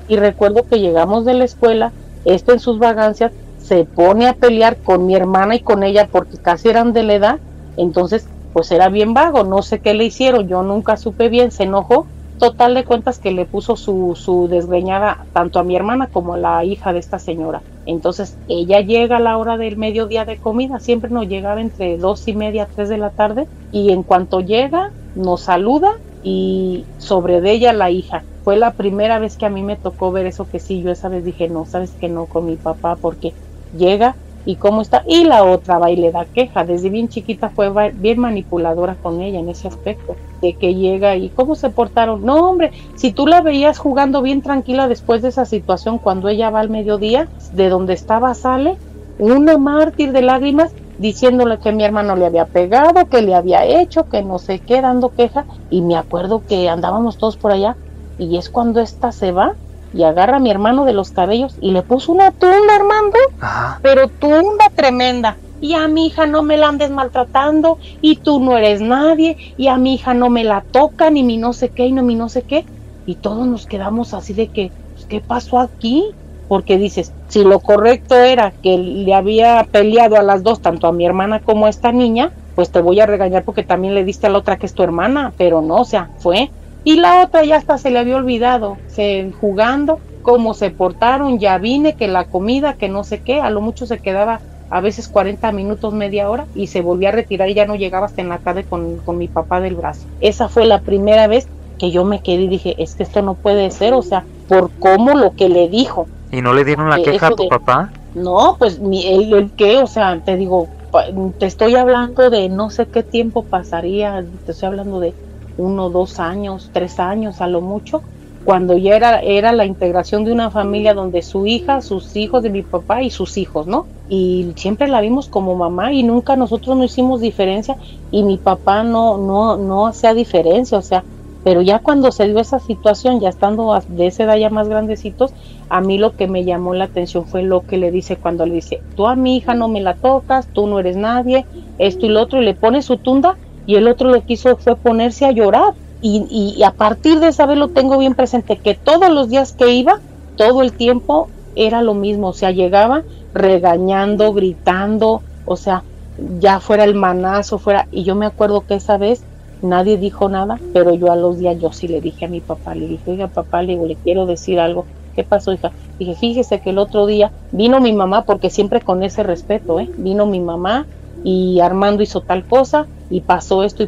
Y recuerdo que llegamos de la escuela, en sus vagancias se pone a pelear con mi hermana y con ella porque casi eran de la edad. Entonces pues era bien vago, no sé qué le hicieron, yo nunca supe bien, se enojó, total de cuentas que le puso su desgreñada tanto a mi hermana como a la hija de esta señora. Entonces ella llega a la hora del mediodía de comida, siempre nos llegaba entre 2:30, 3 de la tarde, y en cuanto llega nos saluda y sobre de ella la hija. Fue la primera vez que a mí me tocó ver eso, que sí, yo esa vez dije, no, sabes que no, con mi papá, porque llega y cómo está, y la otra va y le da queja. Desde bien chiquita fue bien manipuladora con ella en ese aspecto, de que llega y cómo se portaron. No, hombre, si tú la veías jugando bien tranquila después de esa situación, cuando ella va al mediodía, de donde estaba sale una mártir de lágrimas, diciéndole que mi hermano le había pegado, que le había hecho, que no sé qué, dando queja. Y me acuerdo que andábamos todos por allá, y es cuando esta se va y agarra a mi hermano de los cabellos y le puso una tunda, Armando. Ajá. Pero tunda tremenda. Y a mi hija no me la andes maltratando, y tú no eres nadie, y a mi hija no me la tocan, y mi no sé qué, y no mi no sé qué. Y todos nos quedamos así de que, pues, ¿qué pasó aquí? Porque dices, si lo correcto era que le había peleado a las dos, tanto a mi hermana como a esta niña, pues te voy a regañar porque también le diste a la otra que es tu hermana, pero no, o sea, fue. Y la otra ya hasta se le había olvidado, jugando, cómo se portaron, ya vine, que la comida, que no sé qué, a lo mucho se quedaba a veces 40 minutos, media hora, y se volvía a retirar y ya no llegaba hasta en la tarde con mi papá del brazo. Esa fue la primera vez que yo me quedé y dije, es que esto no puede ser, o sea, por cómo lo que le dijo. ¿Y no le dieron la queja a tu papá? No, pues el qué, o sea, te digo, te estoy hablando de no sé qué tiempo pasaría, te estoy hablando de 1, 2 años, 3 años a lo mucho, cuando ya era la integración de una familia donde su hija, sus hijos de mi papá y sus hijos, ¿no? Y siempre la vimos como mamá y nunca nosotros no hicimos diferencia, y mi papá no hacía diferencia, o sea, pero ya cuando se dio esa situación, ya estando de esa edad ya más grandecitos, a mí lo que me llamó la atención fue lo que le dice cuando le dice, tú a mi hija no me la tocas, tú no eres nadie, esto y lo otro, y le pone su tunda. Y el otro lo que hizo fue ponerse a llorar, y a partir de esa vez lo tengo bien presente, que todos los días que iba, todo el tiempo era lo mismo, o sea, llegaba regañando, gritando, o sea, ya fuera el manazo, fuera, y yo me acuerdo que esa vez nadie dijo nada, pero yo a los días yo sí le dije a mi papá, le dije, oiga papá, le digo, le quiero decir algo. ¿Qué pasó, hija? Dije, fíjese que el otro día vino mi mamá, porque siempre con ese respeto, vino mi mamá, y Armando hizo tal cosa, y pasó esto,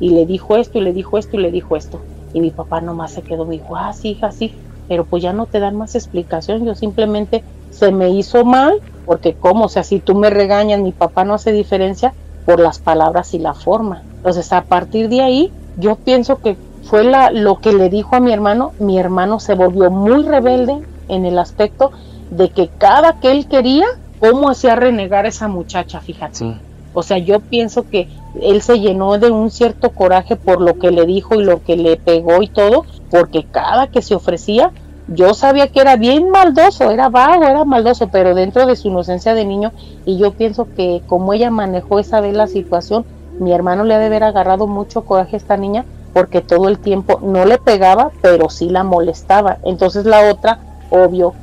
y le dijo esto, y le dijo esto, y le dijo esto. Y mi papá nomás se quedó, me dijo, sí, hija, sí, pero pues ya no te dan más explicación, yo simplemente se me hizo mal, porque cómo, o sea, si tú me regañas, mi papá no hace diferencia por las palabras y la forma. Entonces, a partir de ahí, yo pienso que fue lo que le dijo a mi hermano se volvió muy rebelde en el aspecto de que cada que él quería, cómo hacía renegar a esa muchacha, fíjate. Sí. O sea, yo pienso que él se llenó de un cierto coraje por lo que le dijo y lo que le pegó y todo, porque cada que se ofrecía, yo sabía que era bien maldoso, era vago, era maldoso, pero dentro de su inocencia de niño, y yo pienso que como ella manejó esa vez la situación, mi hermano le ha de haber agarrado mucho coraje a esta niña, porque todo el tiempo no le pegaba, pero sí la molestaba. Entonces la otra, obvio,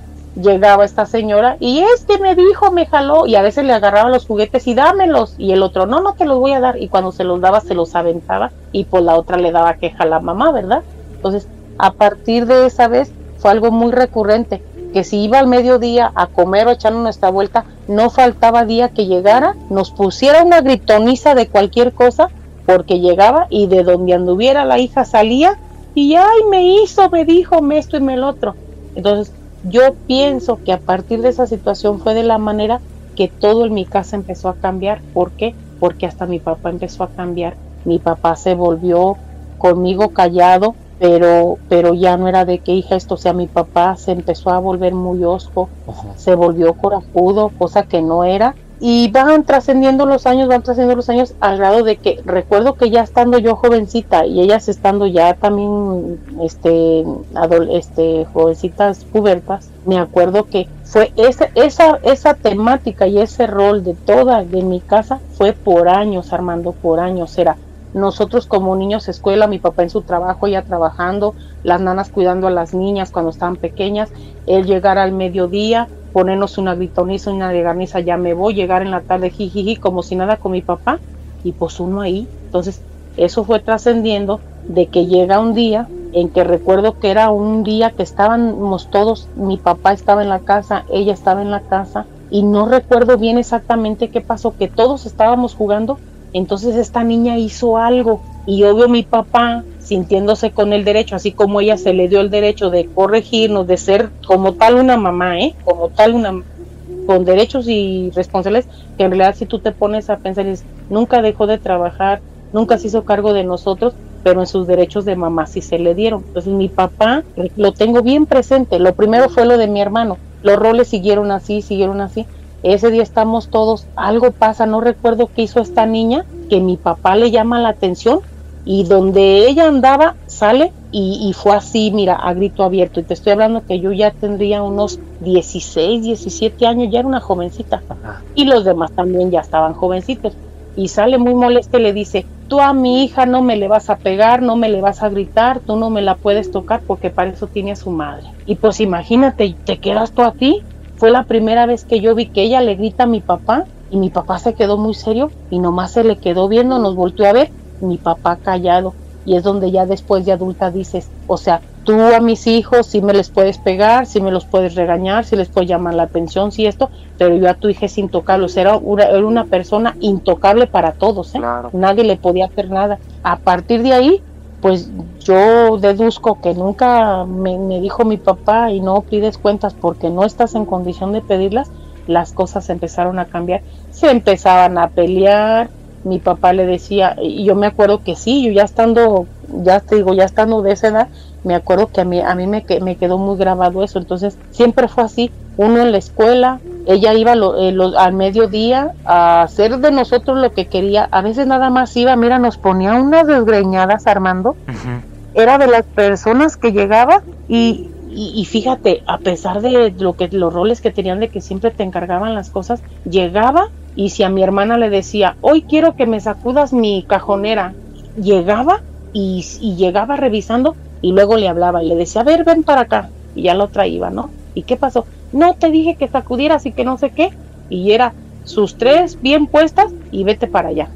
llegaba esta señora y me dijo, me jaló, y a veces le agarraba los juguetes y dámelos, y el otro, no te los voy a dar, y cuando se los daba se los aventaba, y pues la otra le daba queja a la mamá, ¿verdad? Entonces, a partir de esa vez, fue algo muy recurrente, que si iba al mediodía a comer o a echar nuestra vuelta, no faltaba día que llegara, nos pusiera una gritoniza de cualquier cosa, porque llegaba y de donde anduviera la hija salía, y me dijo, esto y me el otro. Entonces, yo pienso que a partir de esa situación fue de la manera que todo en mi casa empezó a cambiar. ¿Por qué? Porque hasta mi papá empezó a cambiar. Mi papá se volvió conmigo callado, pero ya no era de que hija esto, o sea, mi papá se empezó a volver muy hosco, se volvió corajudo, cosa que no era, y van trascendiendo los años al grado de que recuerdo que ya estando yo jovencita y ellas estando ya también jovencitas pubertas, me acuerdo que fue esa temática y ese rol de mi casa fue por años, Armando, por años. Era nosotros como niños, escuela, mi papá en su trabajo, ella trabajando, las nanas cuidando a las niñas cuando estaban pequeñas, él llegar al mediodía, ponernos una gritoniza, una reganiza, ya me voy, llegar en la tarde, jijiji, como si nada con mi papá, y pues uno ahí. Entonces, eso fue trascendiendo de que llega un día en que recuerdo que era un día que estábamos todos, mi papá estaba en la casa, ella estaba en la casa, y no recuerdo bien exactamente qué pasó, que todos estábamos jugando. Entonces esta niña hizo algo y obvio mi papá, sintiéndose con el derecho, así como ella se le dio el derecho de corregirnos, de ser como tal una mamá, como tal una, con derechos y responsabilidades, que en realidad si tú te pones a pensar, nunca dejó de trabajar, nunca se hizo cargo de nosotros, pero en sus derechos de mamá sí se le dieron. Entonces mi papá, lo tengo bien presente, lo primero fue lo de mi hermano, los roles siguieron así, ese día estamos todos, algo pasa, no recuerdo qué hizo esta niña, que mi papá le llama la atención, y donde ella andaba, sale, y fue así, mira, a grito abierto, y te estoy hablando que yo ya tendría unos 16, 17 años, ya era una jovencita, y los demás también ya estaban jovencitos, y sale muy molesta y le dice, tú a mi hija no me le vas a pegar, no me le vas a gritar, tú no me la puedes tocar, porque para eso tiene a su madre. Y pues imagínate, te quedas tú a ti. Fue la primera vez que yo vi que ella le grita a mi papá, y mi papá se quedó muy serio y nomás se le quedó viendo, nos volteó a ver, mi papá callado, y es donde ya después de adulta dices, o sea, tú a mis hijos sí me les puedes pegar, sí me los puedes regañar, sí les puedes llamar la atención, sí esto, pero yo a tu hija es intocable, o sea, era una persona intocable para todos, Claro. Nadie le podía hacer nada. A partir de ahí, pues yo deduzco que nunca me dijo mi papá, y no pides cuentas porque no estás en condición de pedirlas. Las cosas empezaron a cambiar, se empezaban a pelear, mi papá le decía, y yo me acuerdo que sí, yo ya estando de esa edad, me acuerdo que a mí me quedó muy grabado eso. Entonces siempre fue así, uno en la escuela, ella iba al mediodía a hacer de nosotros lo que quería, a veces nada más iba, mira, nos ponía unas desgreñadas, Armando, era de las personas que llegaba y fíjate, a pesar de los roles que tenían de que siempre te encargaban las cosas, llegaba, y si a mi hermana le decía, hoy quiero que me sacudas mi cajonera, llegaba y llegaba revisando, y luego le hablaba y le decía, a ver, ven para acá, y ya lo traía, ¿no? ¿Y qué pasó? No te dije que sacudieras y que no sé qué, y era sus 3 bien puestas y vete para allá.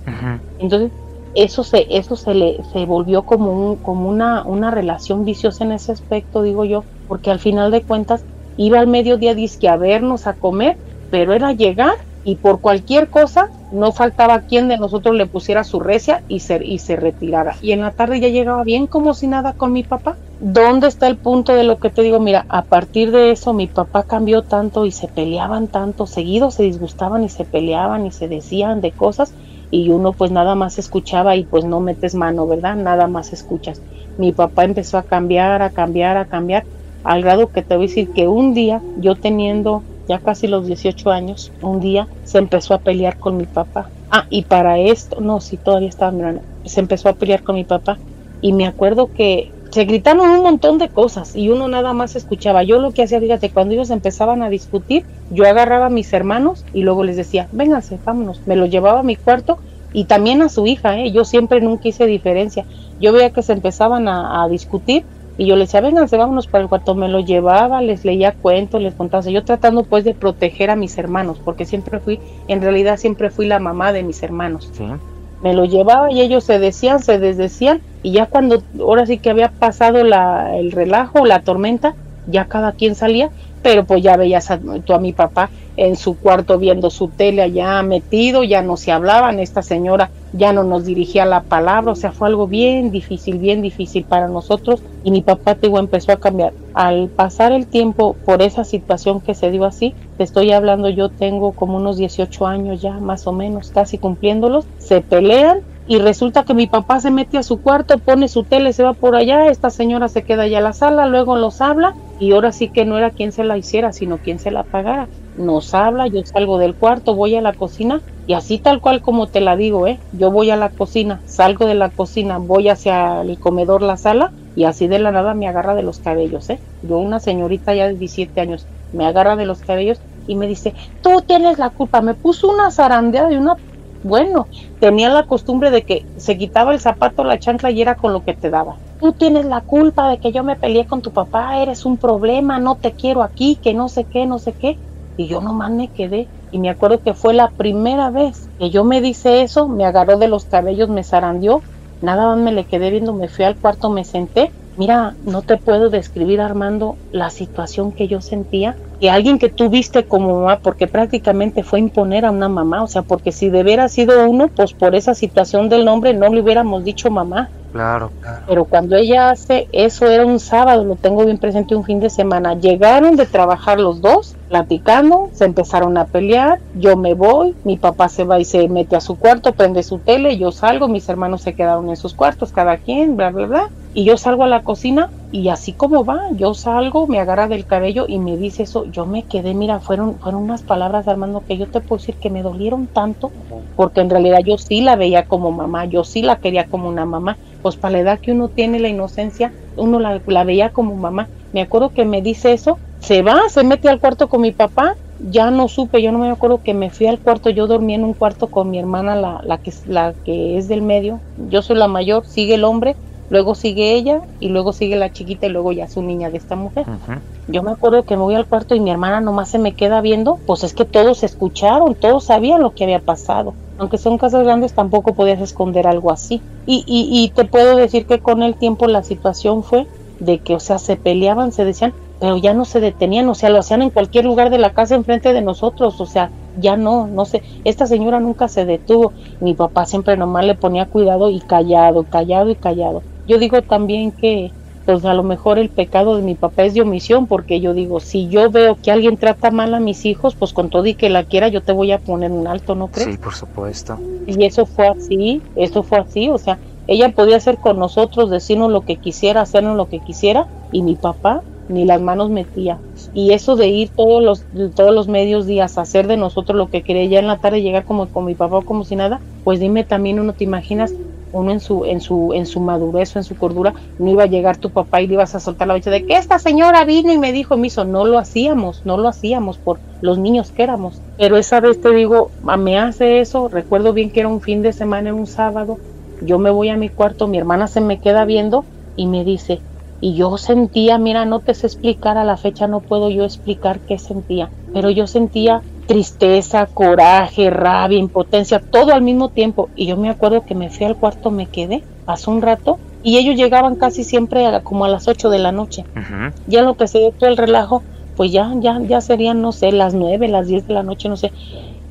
Entonces eso se volvió como una relación viciosa en ese aspecto, digo yo, porque al final de cuentas iba al mediodía dizque a vernos a comer, pero era llegar y por cualquier cosa no faltaba quien de nosotros le pusiera su recia y se retirara. Y en la tarde ya llegaba bien como si nada con mi papá. ¿Dónde está el punto de lo que te digo? Mira, a partir de eso mi papá cambió tanto y se peleaban tanto, seguido se disgustaban y se peleaban y se decían de cosas, y uno pues nada más escuchaba y pues no metes mano, ¿verdad? Nada más escuchas. Mi papá empezó a cambiar, al grado que te voy a decir que un día, yo teniendo ya casi los 18 años, un día se empezó a pelear con mi papá. Y para esto, no, sí, todavía estaba mirando, se empezó a pelear con mi papá, y me acuerdo que se gritaron un montón de cosas y uno nada más escuchaba. Yo lo que hacía, fíjate, cuando ellos empezaban a discutir, yo agarraba a mis hermanos y luego les decía, vénganse, vámonos, me los llevaba a mi cuarto, y también a su hija, yo siempre nunca hice diferencia. Yo veía que se empezaban a discutir y yo les decía, vénganse, vámonos para el cuarto, me lo llevaba, les leía cuentos, les contaba, yo tratando pues de proteger a mis hermanos, porque en realidad siempre fui la mamá de mis hermanos. Sí. Me lo llevaba y ellos se desdecían, y ya cuando, ahora sí que había pasado el relajo, la tormenta, ya cada quien salía, pero pues ya veías a mi papá en su cuarto viendo su tele allá metido, ya no se hablaban, esta señora ya no nos dirigía la palabra, o sea, fue algo bien difícil para nosotros, y mi papá, te digo, empezó a cambiar. Al pasar el tiempo por esa situación que se dio así, te estoy hablando, yo tengo como unos 18 años ya, más o menos, casi cumpliéndolos, se pelean, y resulta que mi papá se mete a su cuarto, pone su tele, se va por allá, esta señora se queda allá en la sala, luego los habla, y ahora sí que no era quien se la hiciera, sino quien se la pagara. Nos habla, yo salgo del cuarto, voy a la cocina, y así tal cual como te la digo, yo voy a la cocina, salgo de la cocina, voy hacia el comedor, la sala, y así de la nada me agarra de los cabellos, yo, una señorita ya de 17 años, me agarra de los cabellos y me dice, tú tienes la culpa. Me puso una zarandeada y bueno, tenía la costumbre de que se quitaba el zapato, la chancla, y era con lo que te daba. Tú tienes la culpa de que yo me peleé con tu papá, eres un problema, no te quiero aquí, que no sé qué. Y yo nomás me quedé, y me acuerdo que fue la primera vez que yo me dice eso, me agarró de los cabellos, me zarandeó, nada más me le quedé viendo, me fui al cuarto, me senté. Mira, no te puedo describir, Armando, la situación que yo sentía, que alguien que tú viste como mamá, porque prácticamente fue imponer a una mamá, o sea, porque si de veras sido uno, pues por esa situación del nombre no le hubiéramos dicho mamá. Claro. Pero cuando ella hace eso, era un sábado, lo tengo bien presente, un fin de semana, llegaron de trabajar los dos, platicando, se empezaron a pelear, yo me voy, mi papá se va y se mete a su cuarto, prende su tele, yo salgo, mis hermanos se quedaron en sus cuartos, cada quien, bla, bla, bla, y yo salgo a la cocina, y así como va, yo salgo, me agarra del cabello y me dice eso, yo me quedé, mira, fueron unas palabras, Armando, que yo te puedo decir que me dolieron tanto, porque en realidad yo sí la veía como mamá, yo sí la quería como una mamá, pues para la edad que uno tiene, la inocencia, uno la veía como mamá. Me acuerdo que me dice eso, se mete al cuarto con mi papá, ya no supe, yo no me acuerdo que me fui al cuarto, yo dormí en un cuarto con mi hermana, la que es del medio, yo soy la mayor, sigue el hombre, luego sigue ella, y luego sigue la chiquita, y luego ya su niña de esta mujer. Uh-huh. Yo me acuerdo que me voy al cuarto y mi hermana nomás se me queda viendo, pues es que todos escucharon, todos sabían lo que había pasado. Aunque son casas grandes, tampoco podías esconder algo así. Y te puedo decir que con el tiempo la situación fue de que, o sea, se peleaban, se decían, pero ya no se detenían, o sea, lo hacían en cualquier lugar de la casa enfrente de nosotros, o sea, ya no sé, esta señora nunca se detuvo, mi papá siempre nomás le ponía cuidado y callado. Yo digo también que, pues a lo mejor el pecado de mi papá es de omisión, porque yo digo, si yo veo que alguien trata mal a mis hijos, pues con todo y que la quiera, yo te voy a poner un alto, ¿no crees? Sí, por supuesto. Y eso fue así, o sea, ella podía hacer con nosotros, decirnos lo que quisiera, hacernos lo que quisiera, y mi papá ni las manos metía. Y eso de ir todos los medios días a hacer de nosotros lo que quería, ya en la tarde llegar como con mi papá como si nada, pues dime también, uno te imaginas, uno en su madurez o en su cordura, no iba a llegar tu papá y le ibas a soltar la bicha de que esta señora vino y me dijo, no lo hacíamos por los niños que éramos. Pero esa vez te digo, me hace eso, recuerdo bien que era un fin de semana, era un sábado, yo me voy a mi cuarto, mi hermana se me queda viendo y me dice, y yo sentía, mira, no te sé explicar, a la fecha no puedo yo explicar qué sentía, pero yo sentía tristeza, coraje, rabia, impotencia, todo al mismo tiempo. Y yo me acuerdo que me fui al cuarto, me quedé, pasó un rato, y ellos llegaban casi siempre como a las 8 de la noche. Uh-huh. Ya lo que se dio todo el relajo, pues ya serían, no sé, las 9, las 10 de la noche, no sé.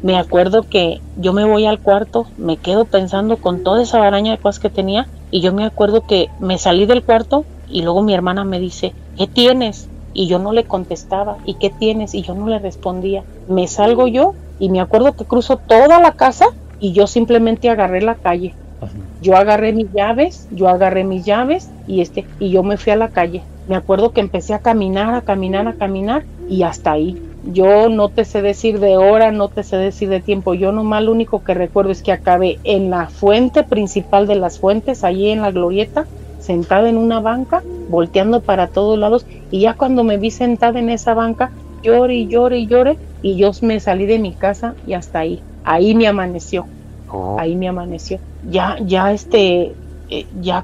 Me acuerdo que yo me voy al cuarto, me quedo pensando con toda esa baraña de cosas que tenía, y yo me acuerdo que me salí del cuarto y luego mi hermana me dice, ¿qué tienes? Y yo no le contestaba, ¿y qué tienes? Y yo no le respondía. Me salgo yo y me acuerdo que cruzo toda la casa y yo simplemente agarré la calle. Yo agarré mis llaves y yo me fui a la calle. Me acuerdo que empecé a caminar y hasta ahí. Yo no te sé decir de hora, no te sé decir de tiempo. Yo nomás lo único que recuerdo es que acabé en la fuente principal de las fuentes, allí en la glorieta, sentada en una banca, volteando para todos lados, y ya cuando me vi sentada en esa banca, lloré y lloré y lloré, y yo me salí de mi casa y hasta ahí. Ahí me amaneció. Ahí me amaneció. Ya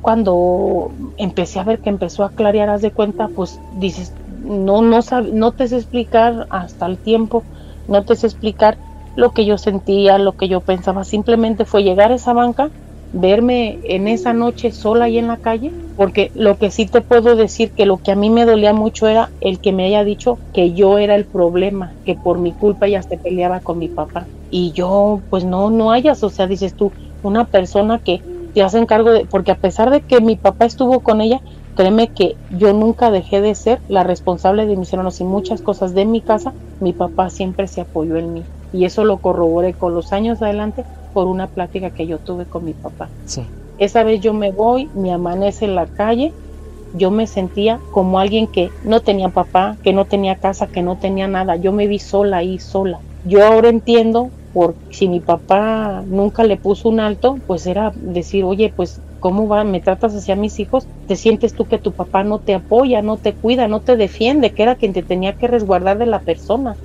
cuando empecé a ver que empezó a clarear, haz de cuenta, pues dices, no te sé explicar hasta el tiempo, no te sé explicar lo que yo sentía, lo que yo pensaba. Simplemente fue llegar a esa banca, verme en esa noche sola ahí en la calle, porque lo que sí te puedo decir que lo que a mí me dolía mucho era el que me haya dicho que yo era el problema, que por mi culpa ella se peleaba con mi papá. Y yo, pues no hayas, o sea, dices tú, una persona que te hacen cargo de, porque a pesar de que mi papá estuvo con ella, créeme que yo nunca dejé de ser la responsable de mis hermanos y muchas cosas de mi casa, mi papá siempre se apoyó en mí. Y eso lo corroboré con los años adelante por una plática que yo tuve con mi papá. Sí. Esa vez yo me voy, me amanece en la calle, yo me sentía como alguien que no tenía papá, que no tenía casa, que no tenía nada. Yo me vi sola ahí, sola. Yo ahora entiendo, por si mi papá nunca le puso un alto, pues era decir, oye, pues ¿cómo me tratas hacia mis hijos? ¿Te sientes tú que tu papá no te apoya, no te cuida, no te defiende, que era quien te tenía que resguardar de la persona?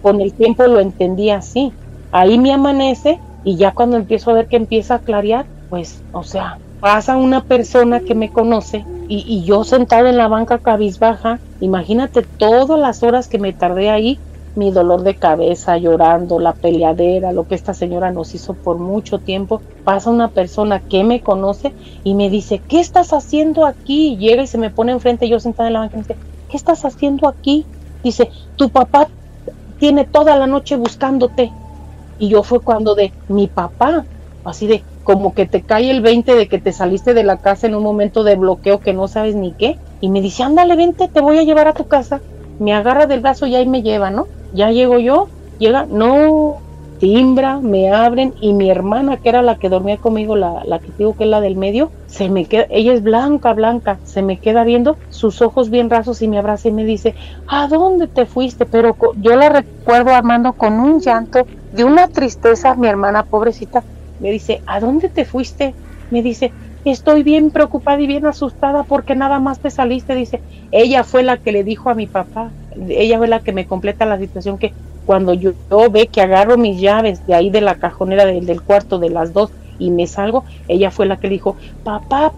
Con el tiempo lo entendí así. Ahí me amanece y ya cuando empiezo a ver que empieza a clarear, pues, o sea, pasa una persona que me conoce y yo sentada en la banca cabizbaja, imagínate todas las horas que me tardé ahí, mi dolor de cabeza, llorando, la peleadera, lo que esta señora nos hizo por mucho tiempo. Pasa una persona que me conoce y me dice, ¿qué estás haciendo aquí? Llega y se me pone enfrente, yo sentada en la banca, y me dice, ¿qué estás haciendo aquí? Dice, tu papá tiene toda la noche buscándote. Y yo fue cuando de mi papá, así de como que te cae el 20 de que te saliste de la casa en un momento de bloqueo que no sabes ni qué, y me dice, ándale, vente, te voy a llevar a tu casa. Me agarra del brazo y ahí me lleva, ¿no? Ya llego yo, llega, no, timbra, me abren, y mi hermana, que era la que dormía conmigo, la que digo que es la del medio, se me queda, ella es blanca, se me queda viendo, sus ojos bien rasos, y me abraza y me dice, ¿a dónde te fuiste? Pero yo la recuerdo, Armando, con un llanto, de una tristeza. Mi hermana, pobrecita, me dice, ¿a dónde te fuiste? Me dice, estoy bien preocupada y bien asustada porque nada más te saliste. Dice, ella fue la que le dijo a mi papá, ella fue la que me completa la situación, que cuando yo ve que agarro mis llaves de ahí de la cajonera del cuarto de las 2 y me salgo, ella fue la que dijo, papá,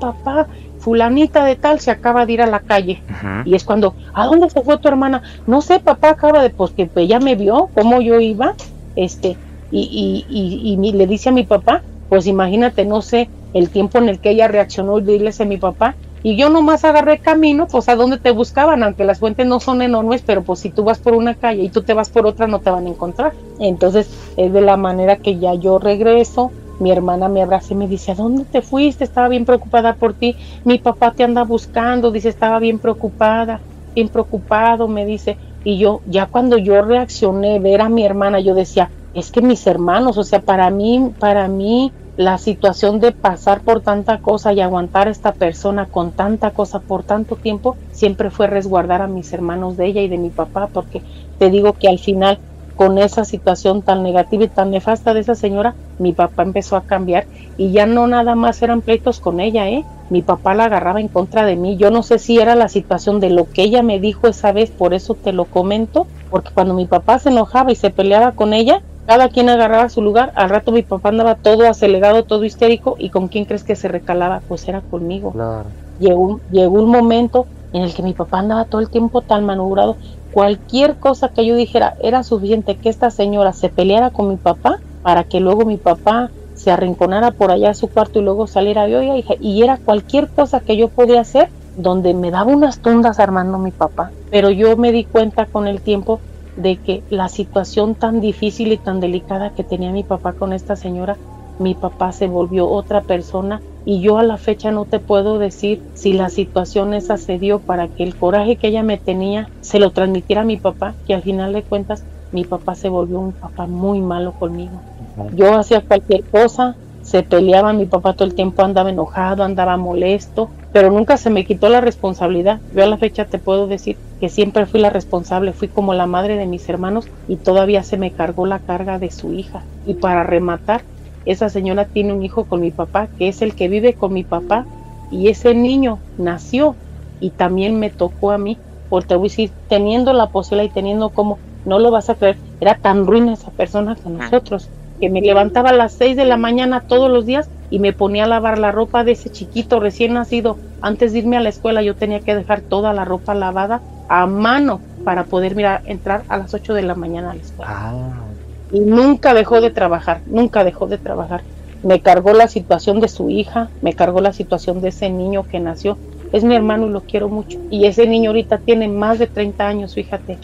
fulanita de tal se acaba de ir a la calle. Y es cuando, ¿a dónde se fue tu hermana? No sé, papá acaba de, pues que ella me vio cómo yo iba, y le dice a mi papá, pues imagínate, no sé, el tiempo en el que ella reaccionó y dile a mi papá, y yo nomás agarré camino, pues a dónde te buscaban, aunque las fuentes no son enormes, pero pues si tú vas por una calle y tú te vas por otra, no te van a encontrar. Entonces es de la manera que ya yo regreso, mi hermana me abraza y me dice, ¿a dónde te fuiste? Estaba bien preocupada por ti, mi papá te anda buscando, dice, estaba bien preocupado, me dice. Y yo, ya cuando yo reaccioné, ver a mi hermana, yo decía, es que mis hermanos, o sea, para mí, la situación de pasar por tanta cosa y aguantar a esta persona con tanta cosa por tanto tiempo, siempre fue resguardar a mis hermanos de ella y de mi papá, porque te digo que al final, con esa situación tan negativa y tan nefasta de esa señora, mi papá empezó a cambiar, y ya no nada más eran pleitos con ella, mi papá la agarraba en contra de mí. Yo no sé si era la situación de lo que ella me dijo esa vez, por eso te lo comento, porque cuando mi papá se enojaba y se peleaba con ella, cada quien agarraba su lugar. Al rato mi papá andaba todo acelerado, todo histérico, y ¿con quién crees que se recalaba? Pues era conmigo. Claro. Llegó un momento en el que mi papá andaba todo el tiempo tan maniobrado. Cualquier cosa que yo dijera era suficiente que esta señora se peleara con mi papá para que luego mi papá se arrinconara por allá a su cuarto y luego saliera yo, y era cualquier cosa que yo podía hacer donde me daba unas tundas, Armando, mi papá. Pero yo me di cuenta con el tiempo de que la situación tan difícil y tan delicada que tenía mi papá con esta señora, mi papá se volvió otra persona y yo a la fecha no te puedo decir si la situación esa se dio para que el coraje que ella me tenía se lo transmitiera a mi papá, que al final de cuentas mi papá se volvió un papá muy malo conmigo. Yo hacía cualquier cosa, se peleaba, mi papá todo el tiempo andaba enojado, andaba molesto, pero nunca se me quitó la responsabilidad. Yo a la fecha te puedo decir que siempre fui la responsable, fui como la madre de mis hermanos y todavía se me cargó la carga de su hija. Y para rematar, esa señora tiene un hijo con mi papá, que es el que vive con mi papá, y ese niño nació y también me tocó a mí, porque te voy a decir, teniendo la posibilidad y teniendo como, no lo vas a creer, era tan ruina esa persona con nosotros, que me levantaba a las 6 de la mañana todos los días y me ponía a lavar la ropa de ese chiquito recién nacido. Antes de irme a la escuela yo tenía que dejar toda la ropa lavada a mano para poder entrar a las 8 de la mañana a la escuela. Y nunca dejó de trabajar, nunca dejó de trabajar. Me cargó la situación de su hija, me cargó la situación de ese niño que nació. Es mi hermano y lo quiero mucho. Y ese niño ahorita tiene más de 30 años, fíjate.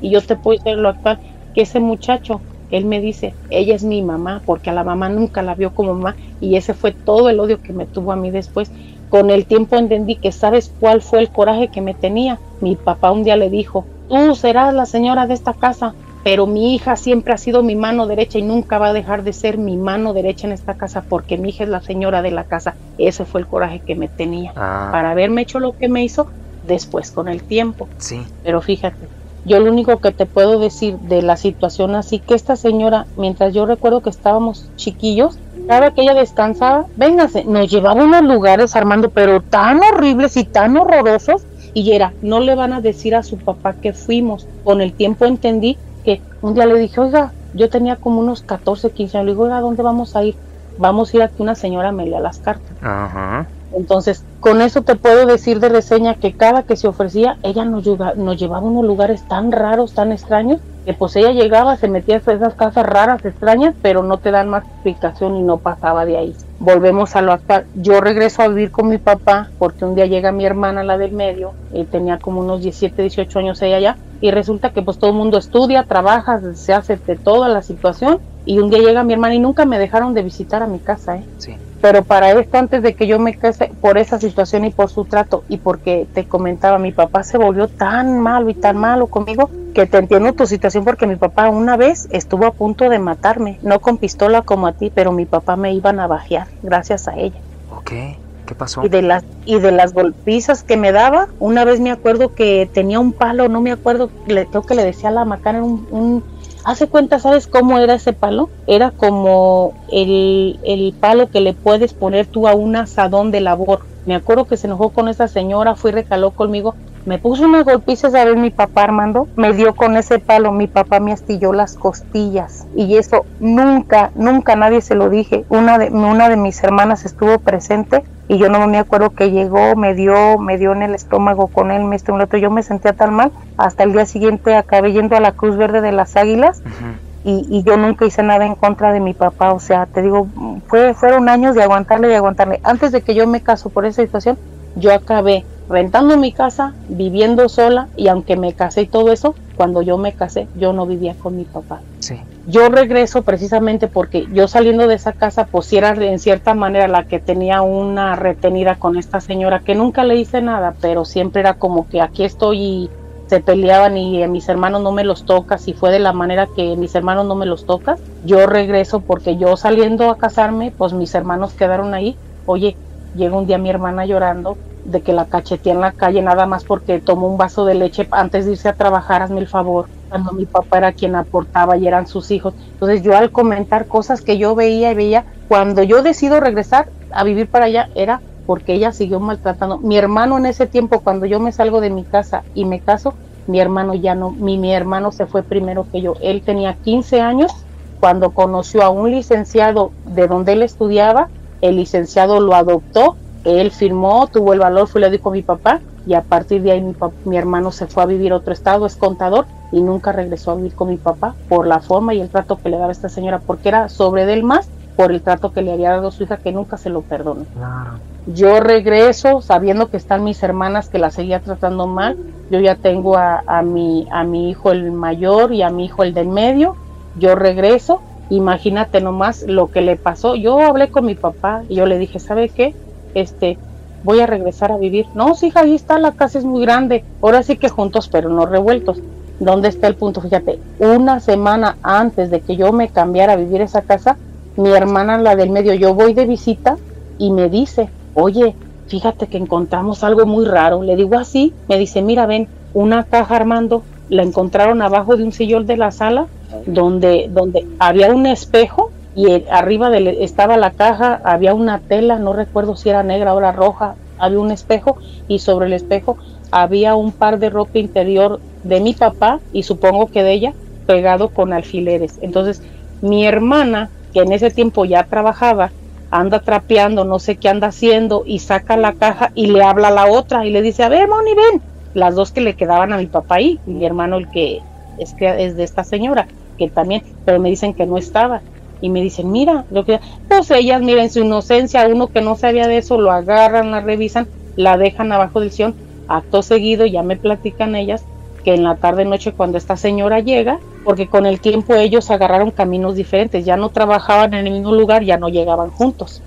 Y yo te puedo decir lo actual, que ese muchacho, él me dice, ella es mi mamá, porque a la mamá nunca la vio como mamá. Y ese fue todo el odio que me tuvo a mí después. Con el tiempo entendí que ¿sabes cuál fue el coraje que me tenía? Mi papá un día le dijo, tú serás la señora de esta casa, pero mi hija siempre ha sido mi mano derecha y nunca va a dejar de ser mi mano derecha en esta casa porque mi hija es la señora de la casa. Ese fue el coraje que me tenía para haberme hecho lo que me hizo después con el tiempo. Sí. Pero fíjate, yo lo único que te puedo decir de la situación así, que esta señora, mientras yo recuerdo que estábamos chiquillos, cada que ella descansaba, véngase, nos llevaba a unos lugares, Armando, pero tan horribles y tan horrorosos, y era, no le van a decir a su papá que fuimos. Con el tiempo entendí que un día le dije, oiga, yo tenía como unos 14, 15 años, le digo, oiga, ¿a dónde vamos a ir? Vamos a ir a que una señora me lea las cartas. Entonces, con eso te puedo decir de reseña que cada que se ofrecía, ella nos llevaba a unos lugares tan raros, tan extraños, que pues ella llegaba, se metía a esas casas raras, extrañas, pero no te dan más explicación y no pasaba de ahí. Volvemos a lo actual. Yo regreso a vivir con mi papá, porque un día llega mi hermana, la del medio, tenía como unos 17, 18 años ella ya, y resulta que pues todo el mundo estudia, trabaja, se hace de toda la situación, y un día llega mi hermana y nunca me dejaron de visitar a mi casa, Sí. Pero para esto, antes de que yo me case, por esa situación y por su trato, y porque te comentaba, mi papá se volvió tan malo y tan malo conmigo, que te entiendo tu situación, porque mi papá una vez estuvo a punto de matarme, no con pistola como a ti, pero mi papá me iba a navajear, gracias a ella. Ok, ¿qué pasó? Y de las golpizas que me daba, una vez me acuerdo que tenía un palo, no me acuerdo, creo que le decía a la macana, hace cuenta, ¿sabes cómo era ese palo? Era como el palo que le puedes poner tú a un asadón de labor. Me acuerdo que se enojó con esa señora, fue y recaló conmigo, me puso unas golpizas, a ver, mi papá, Armando, me dio con ese palo, mi papá me astilló las costillas, y eso nunca nadie se lo dije. Una de mis hermanas estuvo presente, y yo no me acuerdo que llegó, me dio en el estómago con él, me estimuló, yo me sentía tan mal, hasta el día siguiente acabé yendo a la Cruz Verde de las Águilas, y yo nunca hice nada en contra de mi papá. O sea, te digo, fueron años de aguantarle, antes de que yo me caso por esa situación, yo acabé rentando mi casa, viviendo sola, y aunque me casé y todo eso, cuando yo me casé, yo no vivía con mi papá. Sí. Yo regreso precisamente porque yo saliendo de esa casa, pues era en cierta manera la que tenía una retenida con esta señora, que nunca le hice nada, pero siempre era como que aquí estoy, y se peleaban, y a mis hermanos no me los tocas, y fue de la manera que mis hermanos no me los tocas. Yo regreso porque yo saliendo a casarme, pues mis hermanos quedaron ahí. Oye, llega un día mi hermana llorando de que la cacheteé en la calle nada más porque tomó un vaso de leche antes de irse a trabajar, hazme el favor, cuando mi papá era quien aportaba y eran sus hijos. Entonces yo, al comentar cosas que yo veía, cuando yo decido regresar a vivir para allá, era porque ella siguió maltratando. Mi hermano en ese tiempo, cuando yo me salgo de mi casa y me caso, mi hermano ya no, mi hermano se fue primero que yo. Él tenía 15 años cuando conoció a un licenciado de donde él estudiaba. El licenciado lo adoptó, él firmó, tuvo el valor, fue y le dijo a mi papá, y a partir de ahí mi hermano se fue a vivir a otro estado, es contador, y nunca regresó a vivir con mi papá por la forma y el trato que le daba esta señora, porque era sobre de él más por el trato que le había dado a su hija, que nunca se lo perdonó. Yo regreso sabiendo que están mis hermanas, que la seguía tratando mal, yo ya tengo a mi hijo el mayor y a mi hijo el del medio, yo regreso, imagínate nomás lo que le pasó. Yo hablé con mi papá y yo le dije, ¿sabe qué? Voy a regresar a vivir. No, sí, hija, ahí está, la casa es muy grande, ahora sí que juntos pero no revueltos. ¿Dónde está el punto? Fíjate, una semana antes de que yo me cambiara a vivir esa casa, mi hermana, la del medio, yo voy de visita y me dice, oye, fíjate que encontramos algo muy raro. Le digo así, me dice, mira, ven, una caja, Armando, la encontraron abajo de un sillón de la sala, donde había un espejo y arriba estaba la caja, había una tela, no recuerdo si era negra o era roja, había un espejo y sobre el espejo había un par de ropa interior de mi papá y supongo que de ella, pegado con alfileres. Entonces mi hermana, que en ese tiempo ya trabajaba, anda trapeando, no sé qué anda haciendo, y saca la caja y le habla a la otra y le dice, a ver, Moni, ven. Las dos que le quedaban a mi papá ahí, y mi hermano el que es de esta señora, que también, pero me dicen que no estaba. Y me dicen, mira, pues ellas, miren su inocencia, uno que no sabía de eso, lo agarran, la revisan, la dejan abajo del sillón. Acto seguido ya me platican ellas que en la tarde noche cuando esta señora llega, porque con el tiempo ellos agarraron caminos diferentes, ya no trabajaban en el mismo lugar, ya no llegaban juntos.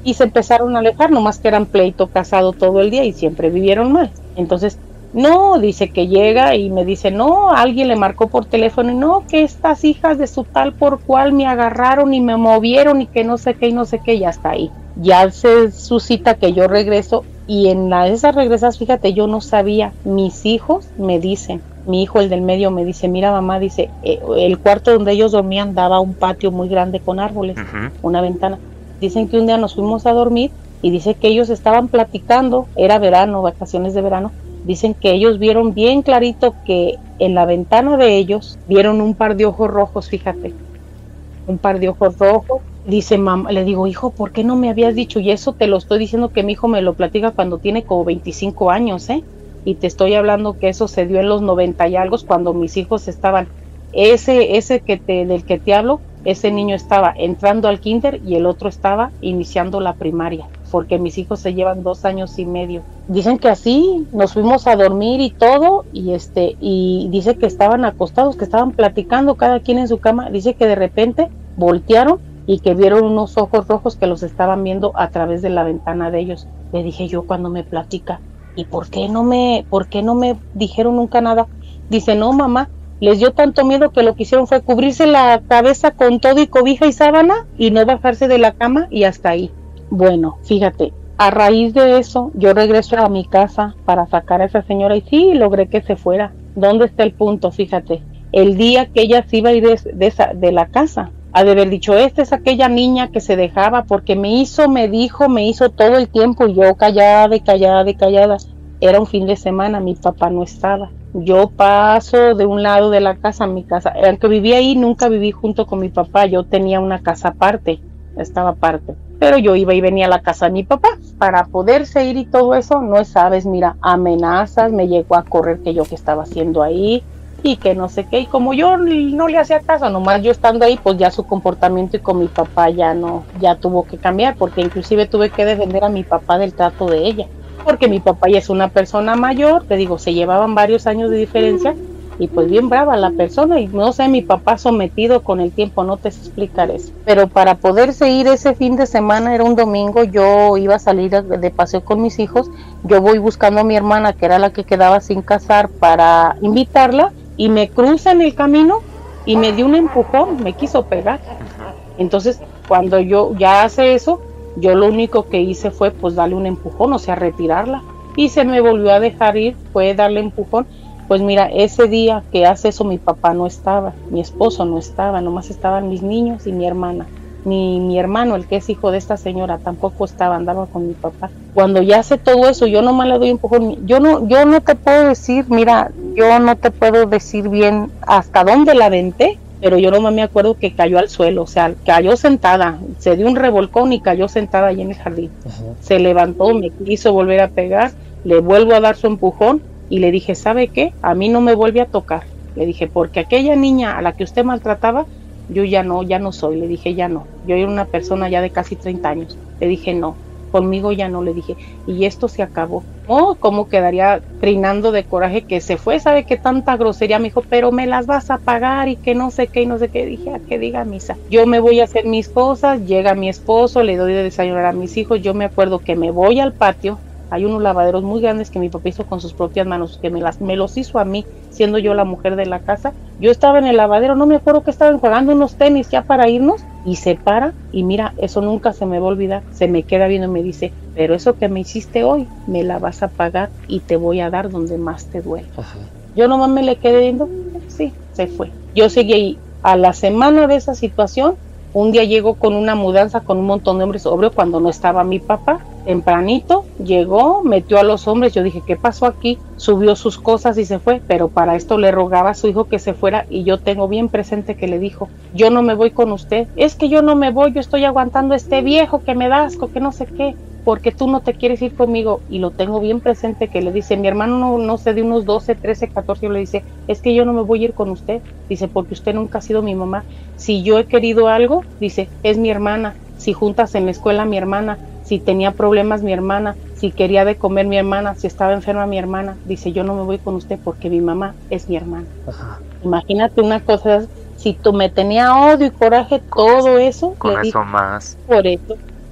Y se empezaron a alejar, nomás que eran pleito casado todo el día y siempre vivieron mal. Entonces, no, dice que llega y me dice, no, alguien le marcó por teléfono y no, que estas hijas de su tal por cual me agarraron y me movieron y que no sé qué y no sé qué, ya está ahí. Ya se suscita que yo regreso y en esas regresas, fíjate, yo no sabía, mis hijos me dicen, mi hijo el del medio me dice, mira mamá, dice, el cuarto donde ellos dormían daba un patio muy grande con árboles, una ventana. Dicen que un día nos fuimos a dormir y dice que ellos estaban platicando, era verano, vacaciones de verano, dicen que ellos vieron bien clarito que en la ventana de ellos vieron un par de ojos rojos, fíjate, un par de ojos rojos. Dice mamá, le digo, hijo, ¿por qué no me habías dicho? Y eso te lo estoy diciendo que mi hijo me lo platica cuando tiene como 25 años, y te estoy hablando que eso se dio en los 90 y algo, cuando mis hijos estaban, del que te hablo, ese niño estaba entrando al kinder y el otro estaba iniciando la primaria, porque mis hijos se llevan 2 años y medio. Dicen que así nos fuimos a dormir y todo, y dice que estaban acostados, que estaban platicando cada quien en su cama. Dice que de repente voltearon y que vieron unos ojos rojos que los estaban viendo a través de la ventana de ellos. Le dije yo cuando me platica, ¿y por qué no me dijeron nunca nada? Dice, no mamá, les dio tanto miedo que lo que hicieron fue cubrirse la cabeza con todo y cobija y sábana y no bajarse de la cama y hasta ahí. Bueno, fíjate, a raíz de eso yo regreso a mi casa para sacar a esa señora y sí, logré que se fuera. ¿Dónde está el punto? Fíjate, el día que ella se iba a ir de la casa, ha de haber dicho, esta es aquella niña que se dejaba porque me hizo todo el tiempo y yo callada. Era un fin de semana, mi papá no estaba. Yo paso de un lado de la casa a mi casa. Aunque vivía ahí, nunca viví junto con mi papá. Yo tenía una casa aparte, estaba aparte. Pero yo iba y venía a la casa de mi papá. Para poderse ir y todo eso, no sabes, mira, amenazas, me llegó a correr que yo qué estaba haciendo ahí y que no sé qué. Y como yo no le hacía caso, nomás yo estando ahí, pues ya su comportamiento y con mi papá ya tuvo que cambiar, porque inclusive tuve que defender a mi papá del trato de ella. Porque mi papá ya es una persona mayor, te digo, se llevaban varios años de diferencia y pues bien brava la persona y no sé, mi papá sometido con el tiempo, no te sé explicar eso. Pero para poderse ir ese fin de semana, era un domingo, yo iba a salir de paseo con mis hijos, yo voy buscando a mi hermana que era la que quedaba sin casar para invitarla y me cruza en el camino y me dio un empujón, me quiso pegar. Entonces cuando yo ya hace eso, yo lo único que hice fue pues darle un empujón, o sea, retirarla. Y se me volvió a dejar ir, fue darle empujón. Pues mira, ese día que hace eso mi papá no estaba, mi esposo no estaba, nomás estaban mis niños y mi hermana. Mi hermano, el que es hijo de esta señora, tampoco estaba, andaba con mi papá. Cuando ya hace todo eso, yo nomás le doy empujón. Yo no te puedo decir, mira, yo no te puedo decir bien hasta dónde la aventé, pero yo nomás me acuerdo que cayó al suelo, o sea, cayó sentada, se dio un revolcón y cayó sentada ahí en el jardín. Se levantó, me quiso volver a pegar, le vuelvo a dar su empujón y le dije, ¿sabe qué? A mí no me vuelve a tocar. Le dije, porque aquella niña a la que usted maltrataba, yo ya no soy. Le dije, ya no. Yo era una persona ya de casi 30 años. Le dije, no, conmigo ya no, le dije, y esto se acabó. No, cómo quedaría trinando de coraje que se fue, sabe que tanta grosería me dijo, pero me las vas a pagar y que no sé qué y no sé qué. Dije, a que diga misa, yo me voy a hacer mis cosas, llega mi esposo, le doy de desayunar a mis hijos, yo me acuerdo que me voy al patio, hay unos lavaderos muy grandes que mi papá hizo con sus propias manos, que me los hizo a mí, siendo yo la mujer de la casa. Yo estaba en el lavadero, no me acuerdo que estaban jugando unos tenis ya para irnos, y se para, y mira, eso nunca se me va a olvidar, se me queda viendo y me dice, pero eso que me hiciste hoy, me la vas a pagar y te voy a dar donde más te duele. Ajá. Yo nomás me le quedé viendo, sí, se fue. Yo seguí ahí. A la semana de esa situación, un día llegó con una mudanza con un montón de hombres, obvio, cuando no estaba mi papá, tempranito, llegó, metió a los hombres, yo dije, ¿qué pasó aquí? Subió sus cosas y se fue, pero para esto le rogaba a su hijo que se fuera, y yo tengo bien presente que le dijo, yo no me voy con usted, es que yo no me voy, yo estoy aguantando a este viejo que me da asco, que no sé qué, porque tú no te quieres ir conmigo, y lo tengo bien presente que le dice, mi hermano no sé, de unos 12, 13, 14, yo le dice, es que yo no me voy a ir con usted, dice, porque usted nunca ha sido mi mamá, si yo he querido algo, dice, es mi hermana, si juntas en la escuela mi hermana, si tenía problemas mi hermana, si quería de comer mi hermana, si estaba enferma mi hermana, dice, yo no me voy con usted porque mi mamá es mi hermana. Ajá. Imagínate una cosa, si tú me tenía odio y coraje, todo eso. Con eso dije, más.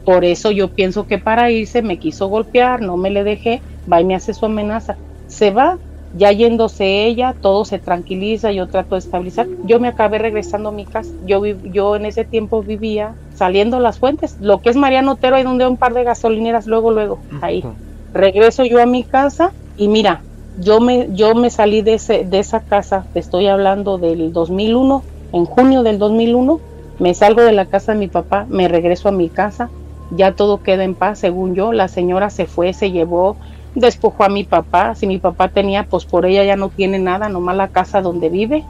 Por eso yo pienso que para irse me quiso golpear, no me le dejé, va y me hace su amenaza. Se va, ya yéndose ella, todo se tranquiliza, yo trato de estabilizar. Yo me acabé regresando a mi casa. Yo en ese tiempo vivía saliendo Las Fuentes, lo que es Mariano Otero, ahí donde hay un par de gasolineras, luego, ahí. Regreso yo a mi casa y mira, yo me salí de esa casa, te estoy hablando del 2001, en junio del 2001, me salgo de la casa de mi papá, me regreso a mi casa, ya todo queda en paz, según yo, la señora se fue, se llevó, despojó a mi papá, si mi papá tenía, pues por ella ya no tiene nada, nomás la casa donde vive.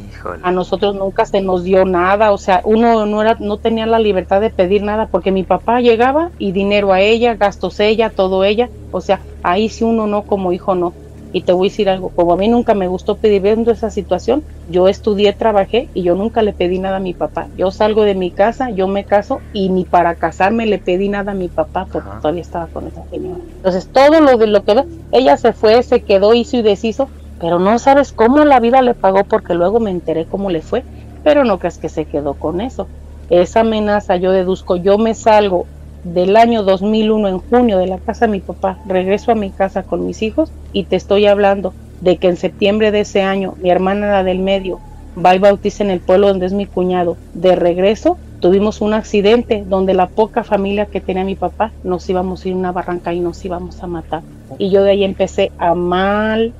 Híjole. A nosotros nunca se nos dio nada, o sea, uno no tenía la libertad de pedir nada, porque mi papá llegaba y dinero a ella, gastos ella, todo ella, o sea, ahí sí uno no, como hijo no. Y te voy a decir algo, como a mí nunca me gustó pedir, viendo esa situación, yo estudié, trabajé y yo nunca le pedí nada a mi papá. Yo salgo de mi casa, yo me caso y ni para casarme le pedí nada a mi papá porque todavía estaba con esa señora. Entonces todo lo que ella se fue, se quedó, hizo y deshizo, pero no sabes cómo la vida le pagó, porque luego me enteré cómo le fue, pero no creas que se quedó con eso. Esa amenaza yo deduzco, yo me salgo del año 2001 en junio de la casa de mi papá, regreso a mi casa con mis hijos y te estoy hablando de que en septiembre de ese año mi hermana, la del medio, va y bautiza en el pueblo donde es mi cuñado. De regreso tuvimos un accidente donde la poca familia que tenía mi papá nos íbamos a ir a una barranca y nos íbamos a matar. Y yo de ahí empecé a mal,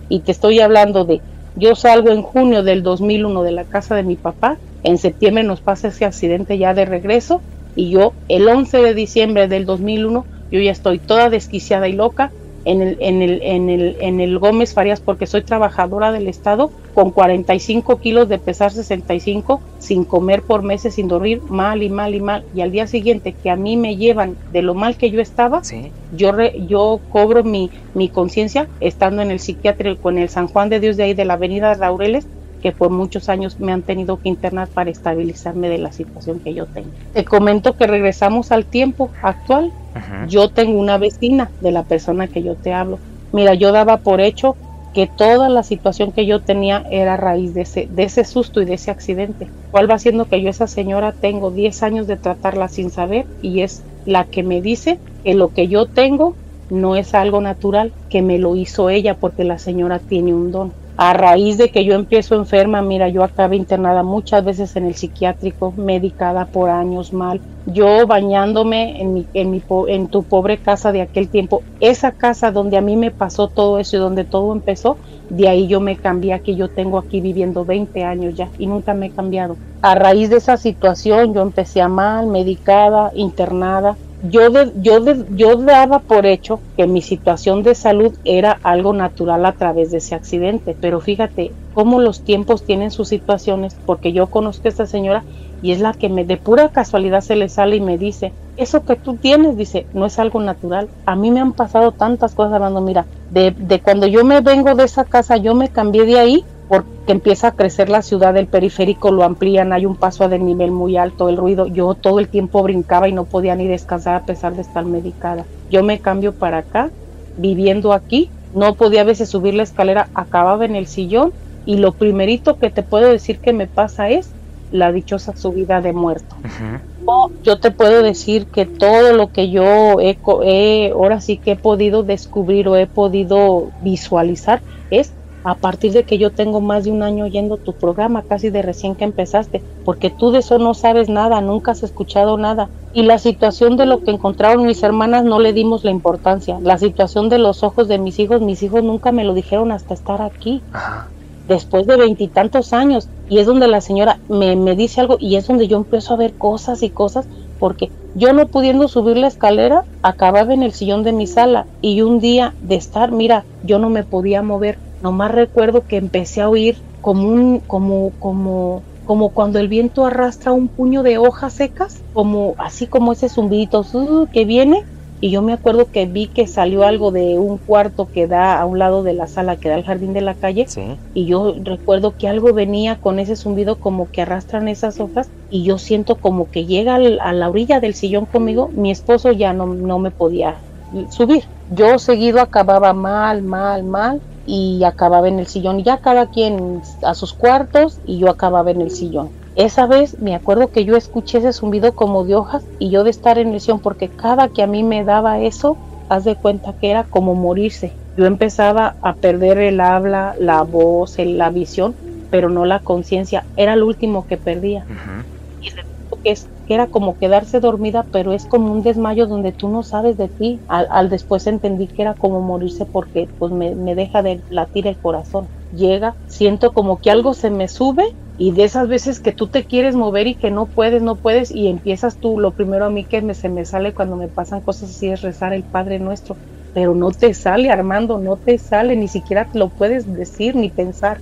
y te estoy hablando de, yo salgo en junio del 2001 de la casa de mi papá, en septiembre nos pasa ese accidente ya de regreso, y yo el 11 de diciembre del 2001, yo ya estoy toda desquiciada y loca en el Gómez Farías, porque soy trabajadora del Estado, con 45 kilos de pesar 65, sin comer por meses, sin dormir, mal, y al día siguiente que a mí me llevan de lo mal que yo estaba, ¿sí? yo cobro mi conciencia estando en el psiquiátrico, en el San Juan de Dios de ahí de la avenida Laureles, que por muchos años me han tenido que internar para estabilizarme de la situación que yo tengo. Te comento que regresamos al tiempo actual. Uh-huh. Yo tengo una vecina de la persona que yo te hablo. Mira, yo daba por hecho que toda la situación que yo tenía era a raíz de ese susto y de ese accidente. ¿Cuál va siendo que yo esa señora tengo 10 años de tratarla sin saber, y es la que me dice que lo que yo tengo no es algo natural, que me lo hizo ella porque la señora tiene un don? A raíz de que yo empiezo enferma, mira, yo acabé internada muchas veces en el psiquiátrico, medicada por años mal, yo bañándome en tu pobre casa de aquel tiempo, esa casa donde a mí me pasó todo eso y donde todo empezó, de ahí yo me cambié, aquí yo tengo aquí viviendo 20 años ya y nunca me he cambiado. A raíz de esa situación yo empecé a mal, medicada, internada. Yo daba por hecho que mi situación de salud era algo natural a través de ese accidente, pero fíjate cómo los tiempos tienen sus situaciones, porque yo conozco a esta señora y es la que de pura casualidad se le sale y me dice, eso que tú tienes, dice, no es algo natural. A mí me han pasado tantas cosas, Armando, mira, de cuando yo me vengo de esa casa, yo me cambié de ahí porque empieza a crecer la ciudad, el periférico lo amplían, hay un paso a desnivel muy alto, el ruido, yo todo el tiempo brincaba y no podía ni descansar a pesar de estar medicada. Yo me cambio para acá, viviendo aquí, no podía a veces subir la escalera, acababa en el sillón, y lo primerito que te puedo decir que me pasa es la dichosa subida de muerto. Yo te puedo decir que todo lo que yo ahora sí que he podido descubrir o he podido visualizar es a partir de que yo tengo más de un año oyendo tu programa, casi de recién que empezaste, porque tú de eso no sabes nada, nunca has escuchado nada. Y la situación de lo que encontraron mis hermanas no le dimos la importancia. La situación de los ojos de mis hijos nunca me lo dijeron hasta estar aquí. Ajá. Después de 20 y tantos años, y es donde la señora me dice algo, y es donde yo empiezo a ver cosas y cosas, porque yo no pudiendo subir la escalera, acababa en el sillón de mi sala, y un día de estar, mira, yo no me podía mover, nomás recuerdo que empecé a oír como cuando el viento arrastra un puño de hojas secas, así como ese zumbidito que viene. Y yo me acuerdo que vi que salió algo de un cuarto que da a un lado de la sala, que da al jardín de la calle. Sí. Y yo recuerdo que algo venía con ese zumbido como que arrastran esas hojas. Y yo siento como que llega a la orilla del sillón conmigo. Mi esposo ya no me podía subir. Yo seguido acababa mal. Y acababa en el sillón. Y ya cada quien a sus cuartos y yo acababa en el sillón. Esa vez me acuerdo que yo escuché ese zumbido como de hojas y yo de estar en lesión, porque cada que a mí me daba eso, haz de cuenta que era como morirse. Yo empezaba a perder el habla, la voz, la visión, pero no la conciencia. Era lo último que perdía. Uh-huh. Y que era como quedarse dormida, pero es como un desmayo donde tú no sabes de ti. Al después entendí que era como morirse porque pues me deja de latir el corazón. Llega, siento como que algo se me sube. Y de esas veces que tú te quieres mover y que no puedes y empiezas tú, lo primero a mí que se me sale cuando me pasan cosas así es rezar el Padre Nuestro, pero no te sale, Armando, no te sale, ni siquiera te lo puedes decir ni pensar.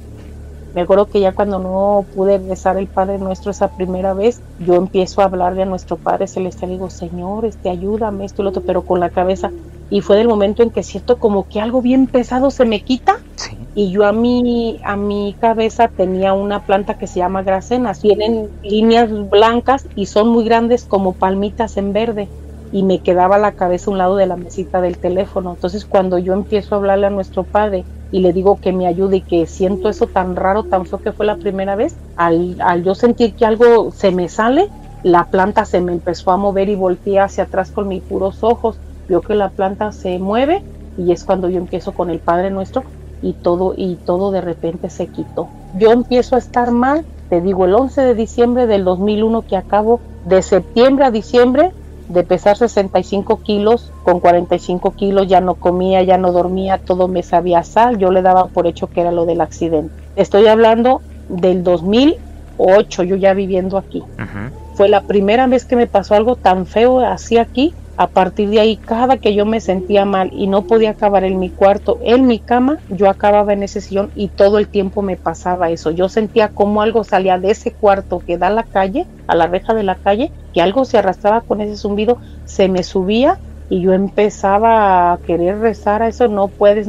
Me acuerdo que ya cuando no pude rezar el Padre Nuestro esa primera vez, yo empiezo a hablarle a nuestro Padre Celestial y digo, Señor, ayúdame, esto y lo otro, pero con la cabeza. Y fue del momento en que siento como que algo bien pesado se me quita. Sí. Y yo a mi cabeza tenía una planta que se llama gracenas. Tienen líneas blancas y son muy grandes como palmitas en verde. Y me quedaba la cabeza a un lado de la mesita del teléfono. Entonces cuando yo empiezo a hablarle a nuestro Padre y le digo que me ayude y que siento eso tan raro, tan feo que fue la primera vez, al yo sentir que algo se me sale, la planta se me empezó a mover y volteé hacia atrás con mis puros ojos. Vio que la planta se mueve y es cuando yo empiezo con el Padre Nuestro y todo de repente se quitó. Yo empiezo a estar mal, te digo, el 11 de diciembre del 2001 que acabo de septiembre a diciembre de pesar 65 kilos, con 45 kilos ya no comía, ya no dormía, todo me sabía a sal, yo le daba por hecho que era lo del accidente. Estoy hablando del 2008, yo ya viviendo aquí. Uh-huh. Fue la primera vez que me pasó algo tan feo así aquí. A partir de ahí, cada que yo me sentía mal y no podía acabar en mi cuarto, en mi cama, yo acababa en ese sillón y todo el tiempo me pasaba eso. Yo sentía como algo salía de ese cuarto que da a la calle, a la reja de la calle, que algo se arrastraba con ese zumbido, se me subía y yo empezaba a querer rezar a eso, no puedes,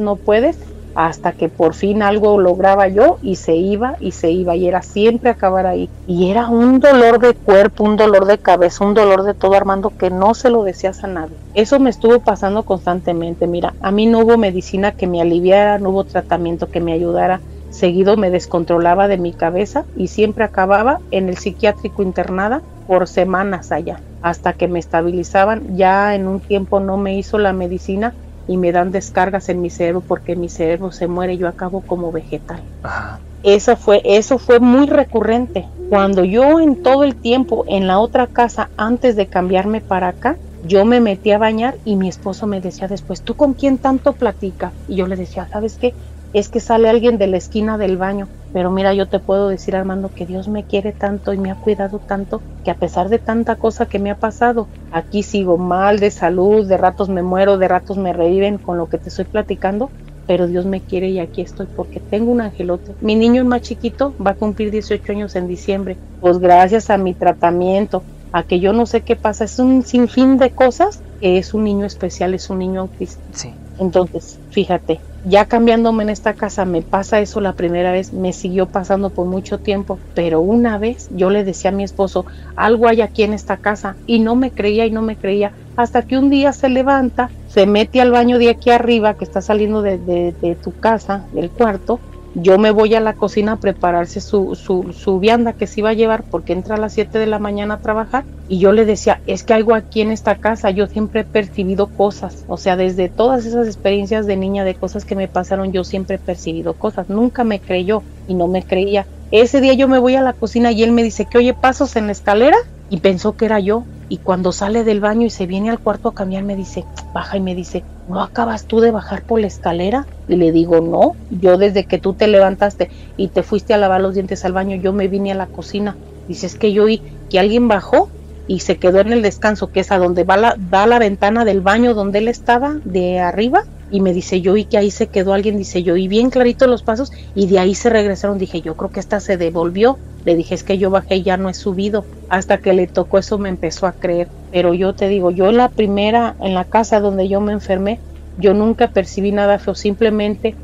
hasta que por fin algo lograba yo y se iba y era siempre acabar ahí. Y era un dolor de cuerpo, un dolor de cabeza, un dolor de todo, Armando, que no se lo decías a nadie. Eso me estuvo pasando constantemente. Mira, a mí no hubo medicina que me aliviara, no hubo tratamiento que me ayudara. Seguido me descontrolaba de mi cabeza y siempre acababa en el psiquiátrico internada por semanas allá, hasta que me estabilizaban. Ya en un tiempo no me hizo la medicina y me dan descargas en mi cerebro porque mi cerebro se muere y yo acabo como vegetal. Ajá. Eso fue muy recurrente. Cuando yo en todo el tiempo en la otra casa, antes de cambiarme para acá, yo me metí a bañar y mi esposo me decía después, ¿tú con quién tanto platicas? Y yo le decía, ¿sabes qué? Es que sale alguien de la esquina del baño. Pero mira, yo te puedo decir, Armando, que Dios me quiere tanto y me ha cuidado tanto, que a pesar de tanta cosa que me ha pasado, aquí sigo mal de salud, de ratos me muero, de ratos me reviven con lo que te estoy platicando, pero Dios me quiere y aquí estoy porque tengo un angelote. Mi niño el más chiquito va a cumplir 18 años en diciembre, pues gracias a mi tratamiento, a que yo no sé qué pasa, es un sinfín de cosas, que es un niño especial, es un niño autista. Sí. Entonces, fíjate, Ya cambiándome en esta casa me pasa eso la primera vez, me siguió pasando por mucho tiempo, pero una vez yo le decía a mi esposo, algo hay aquí en esta casa, y no me creía, hasta que un día se levanta, se mete al baño de aquí arriba, que está saliendo de tu casa, del cuarto. Yo me voy a la cocina a prepararse su vianda que se iba a llevar, porque entra a las 7 de la mañana a trabajar, y yo le decía, es que algo aquí en esta casa, yo siempre he percibido cosas, o sea, desde todas esas experiencias de niña, de cosas que me pasaron, yo siempre he percibido cosas. Nunca me creyó y no me creía. Ese día yo me voy a la cocina y él me dice que oye pasos en la escalera, y pensó que era yo, y cuando sale del baño y se viene al cuarto a cambiar me dice, baja, y me dice, ¿no acabas tú de bajar por la escalera? Y le digo, no, yo desde que tú te levantaste y te fuiste a lavar los dientes al baño, yo me vine a la cocina. Dice, es que yo oí que alguien bajó y se quedó en el descanso, que es a donde va la ventana del baño donde él estaba, de arriba, y me dice, yo oí que ahí se quedó alguien, dice, yo oí bien clarito los pasos, y de ahí se regresaron. Dije, yo creo que esta se devolvió. Le dije, es que yo bajé y ya no he subido. Hasta que le tocó eso me empezó a creer. Pero yo te digo, yo en la casa donde yo me enfermé, yo nunca percibí nada feo, simplemente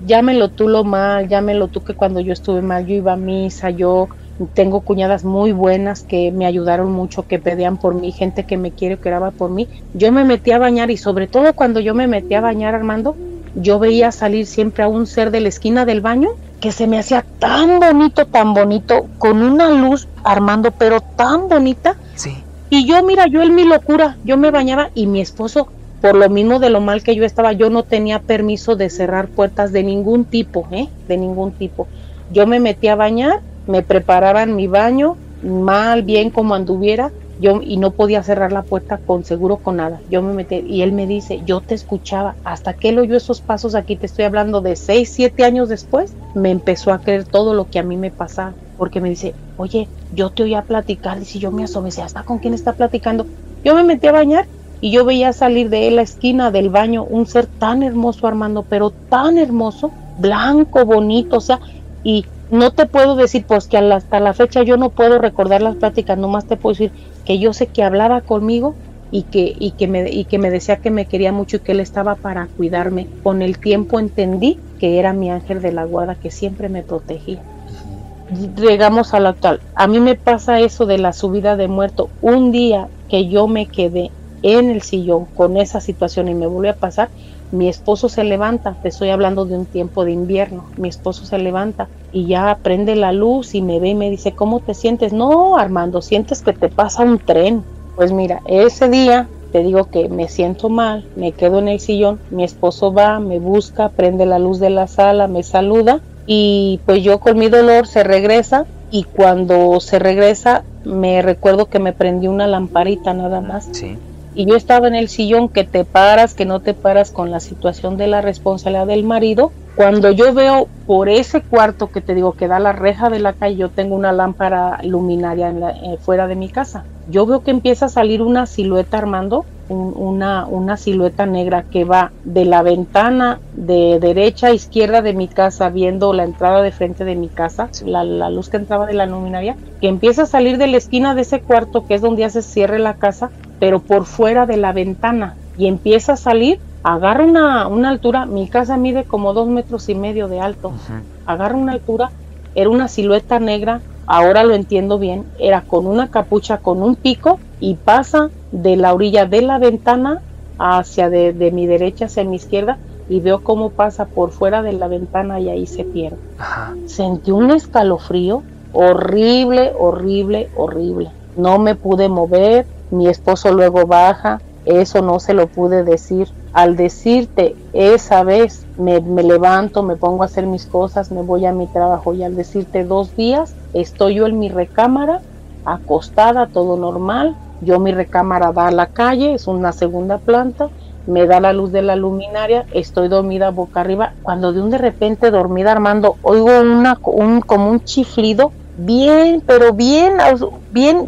llámelo tú lo mal, llámelo tú que cuando yo estuve mal, yo iba a misa, yo tengo cuñadas muy buenas que me ayudaron mucho, que pedían por mí, gente que me quiere, que oraba por mí. Yo me metí a bañar, y sobre todo cuando yo me metí a bañar, Armando, yo veía salir siempre a un ser de la esquina del baño que se me hacía tan bonito, con una luz, Armando, pero tan bonita. Sí. Y yo, mira, yo en mi locura, yo me bañaba, y mi esposo, por lo mismo de lo mal que yo estaba, yo no tenía permiso de cerrar puertas de ningún tipo, de ningún tipo. Yo me metí a bañar, me preparaban mi baño, mal, bien, como anduviera, y no podía cerrar la puerta con seguro, con nada. Yo me metí, y él me dice, yo te escuchaba, hasta que él oyó esos pasos aquí, te estoy hablando de 6, 7 años después, me empezó a creer todo lo que a mí me pasaba, porque me dice, oye, yo te oía platicar, y si yo me asomé, ¿hasta con quién está platicando? Yo me metí a bañar, y yo veía salir de la esquina del baño un ser tan hermoso, Armando, pero tan hermoso, blanco, bonito, o sea, y no te puedo decir, pues que hasta la fecha yo no puedo recordar las pláticas, nomás te puedo decir que yo sé que hablaba conmigo y que me decía que me quería mucho y que él estaba para cuidarme. Con el tiempo entendí que era mi ángel de la guarda, que siempre me protegía. Llegamos a la actual. A mí me pasa eso de la subida de muerto. Un día que yo me quedé en el sillón con esa situación y me volvió a pasar, mi esposo se levanta, te estoy hablando de un tiempo de invierno, mi esposo se levanta y ya prende la luz y me ve y me dice, ¿cómo te sientes? No, Armando, sientes que te pasa un tren. Pues mira, ese día te digo que me siento mal, me quedo en el sillón, mi esposo va, me busca, prende la luz de la sala, me saluda, y pues yo con mi dolor se regresa, y cuando se regresa me recuerdo que me prendí una lamparita nada más. Sí. Y yo estaba en el sillón, que te paras, que no te paras, con la situación de la responsabilidad del marido. Cuando yo veo por ese cuarto que te digo que da la reja de la calle, yo tengo una lámpara luminaria fuera de mi casa. Yo veo que empieza a salir una silueta, Armando, una silueta negra que va de la ventana de derecha a izquierda de mi casa, viendo la entrada de frente de mi casa, la luz que entraba de la luminaria, que empieza a salir de la esquina de ese cuarto, que es donde ya se cierre la casa, pero por fuera de la ventana, y empieza a salir, agarra una altura, mi casa mide como 2,5 metros de alto, agarra una altura, era una silueta negra, ahora lo entiendo bien, era con una capucha, con un pico, y pasa de la orilla de la ventana hacia de mi derecha hacia mi izquierda, y veo cómo pasa por fuera de la ventana y ahí se pierde. Sentí un escalofrío horrible, no me pude mover. Mi esposo luego baja, eso no se lo pude decir. Al decirte esa vez, me levanto, me pongo a hacer mis cosas, me voy a mi trabajo, y al decirte 2 días, estoy yo en mi recámara, acostada, todo normal. Yo, mi recámara da a la calle, es una segunda planta, me da la luz de la luminaria, estoy dormida boca arriba, cuando de repente, dormida, Armando, oigo como un chiflido, bien, pero bien,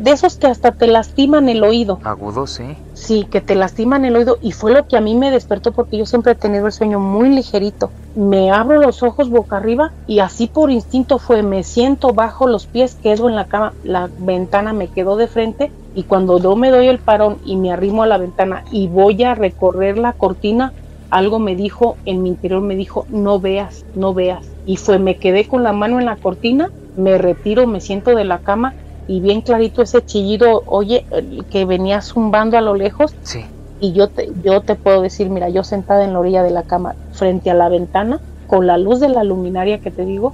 de esos que hasta te lastiman el oído. Agudo, sí. Sí, que te lastiman el oído, y fue lo que a mí me despertó, porque yo siempre he tenido el sueño muy ligerito. Me abro los ojos boca arriba, y así por instinto me siento, bajo los pies, quedo en la cama, la ventana me quedó de frente, y cuando yo me doy el parón y me arrimo a la ventana y voy a recorrer la cortina, algo me dijo, en mi interior me dijo, no veas, no veas. Y me quedé con la mano en la cortina, me retiro, me siento de la cama y bien clarito ese chillido, oye, que venía zumbando a lo lejos. Sí. Y yo te puedo decir, mira, yo sentada en la orilla de la cama, frente a la ventana, con la luz de la luminaria que te digo,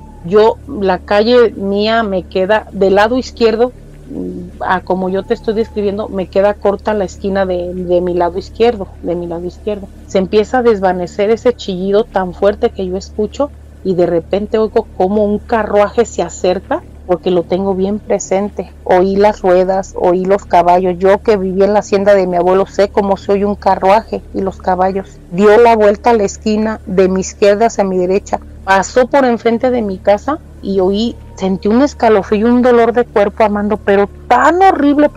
la calle mía me queda del lado izquierdo, como yo te estoy describiendo, me queda corta la esquina de mi lado izquierdo, Se empieza a desvanecer ese chillido tan fuerte que yo escucho y de repente oigo como un carruaje se acerca, porque lo tengo bien presente. Oí las ruedas, oí los caballos. Yo que viví en la hacienda de mi abuelo sé cómo se oye un carruaje y los caballos. Dio la vuelta a la esquina de mi izquierda hacia mi derecha. Pasó por enfrente de mi casa y sentí un escalofrío y un dolor de cuerpo, Armando, pero tan horrible,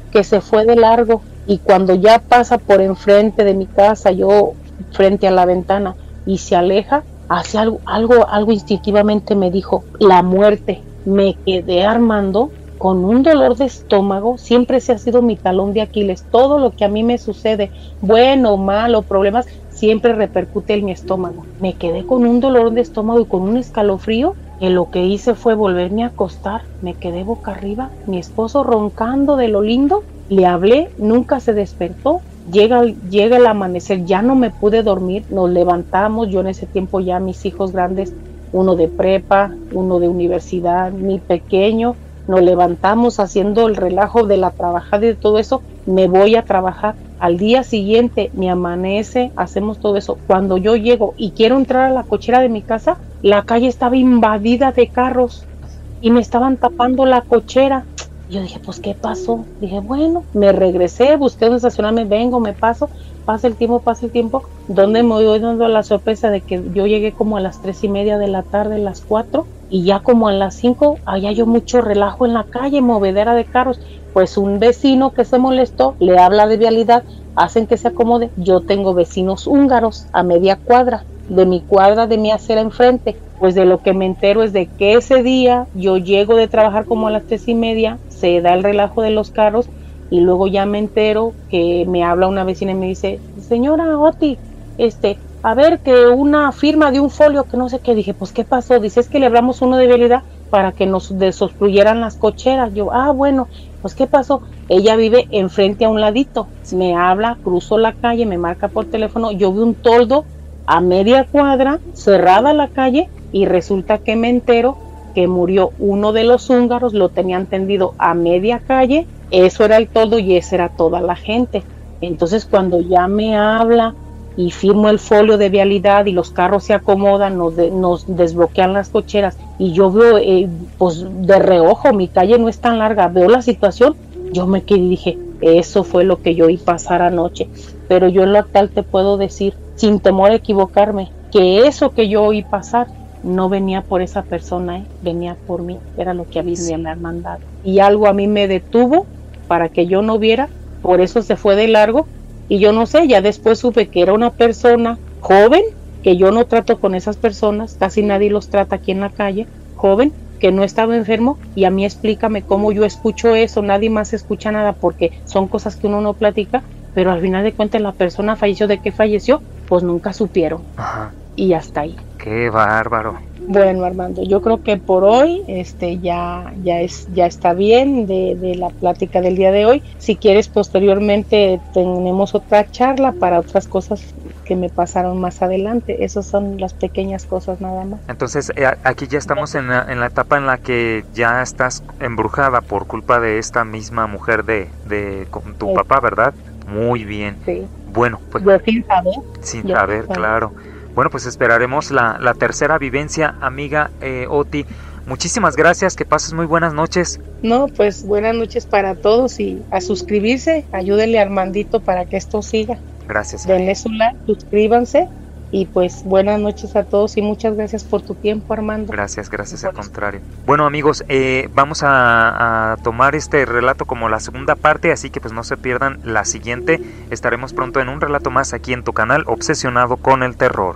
que se fue de largo. Y cuando ya pasa por enfrente de mi casa, yo frente a la ventana y se aleja, hace algo instintivamente me dijo, la muerte. Me quedé, Armando, con un dolor de estómago. Siempre ese ha sido mi talón de Aquiles. Todo lo que a mí me sucede, bueno, malo, problemas, siempre repercute en mi estómago. Me quedé con un dolor de estómago y con un escalofrío, que lo que hice fue volverme a acostar. Me quedé boca arriba, mi esposo roncando de lo lindo. Le hablé, nunca se despertó. Llega el amanecer, ya no me pude dormir, nos levantamos, yo en ese tiempo ya mis hijos grandes, uno de prepa, uno de universidad, mi pequeño, nos levantamos haciendo el relajo de la trabajada y de todo eso, me voy a trabajar. Al día siguiente me amanece, hacemos todo eso. Cuando yo llego y quiero entrar a la cochera de mi casa, la calle estaba invadida de carros y me estaban tapando la cochera. Yo dije, pues, ¿qué pasó? Dije, bueno, me regresé, busqué un estacionamiento, vengo, me paso, pasa el tiempo, donde me voy dando la sorpresa de que yo llegué como a las 3:30 de la tarde, las 4, y ya como a las 5, había yo mucho relajo en la calle, movedera de carros. Pues un vecino que se molestó, le habla de vialidad, hacen que se acomode. Yo tengo vecinos húngaros a media cuadra, de mi acera enfrente. Pues de lo que me entero es de que ese día yo llego de trabajar como a las 3:30, se da el relajo de los carros y luego ya me entero que me habla una vecina y me dice, señora Oti, a ver, que una firma de un folio que no sé qué. Dije, pues, ¿qué pasó? Dice, es que le hablamos uno de vialidad para que nos desobstruyeran las cocheras. Yo, bueno, pues, ¿qué pasó? Ella vive enfrente a un ladito, me habla, cruzo la calle, me marca por teléfono, yo vi un toldo a media cuadra, cerrada la calle, y resulta que me entero que murió uno de los húngaros, lo tenían tendido a media calle, eso era el toldo y esa era toda la gente. Entonces cuando ya me habla y firmo el folio de vialidad y los carros se acomodan, nos desbloquean las cocheras y yo veo, pues de reojo, mi calle no es tan larga, veo la situación, yo me quedé y dije, eso fue lo que yo vi pasar anoche. Pero yo en lo actual te puedo decir, sin temor a equivocarme, que eso que yo oí pasar no venía por esa persona, venía por mí, era lo que a mí me han mandado. Y algo a mí me detuvo para que yo no viera, por eso se fue de largo, y yo no sé, ya después supe que era una persona joven, que yo no trato con esas personas, casi nadie los trata aquí en la calle, joven, que no estaba enfermo, y a mí explícame cómo yo escucho eso, nadie más escucha nada, porque son cosas que uno no platica, pero al final de cuentas la persona falleció. ¿De qué falleció? Pues nunca supieron. Ajá. Y hasta ahí. ¡Qué bárbaro! Bueno, Armando, yo creo que por hoy ya está bien de la plática del día de hoy. Si quieres, posteriormente tenemos otra charla para otras cosas que me pasaron más adelante. Esas son las pequeñas cosas nada más. Entonces, aquí ya estamos en la etapa en la que ya estás embrujada por culpa de esta misma mujer de tu papá, ¿verdad? Muy bien. Sí. Bueno, pues... Yo sin saber. Sin saber, claro. Bueno, pues esperaremos la tercera vivencia, amiga Oti. Muchísimas gracias, que pases muy buenas noches. No, pues buenas noches para todos y a suscribirse, ayúdenle a Armandito para que esto siga. Gracias. Denle su like, suscríbanse y pues buenas noches a todos y muchas gracias por tu tiempo, Armando. Gracias, al contrario. Bueno, amigos, vamos a tomar este relato como la segunda parte, así que pues no se pierdan la siguiente. Estaremos pronto en un relato más aquí en tu canal, Obsesionado con el Terror.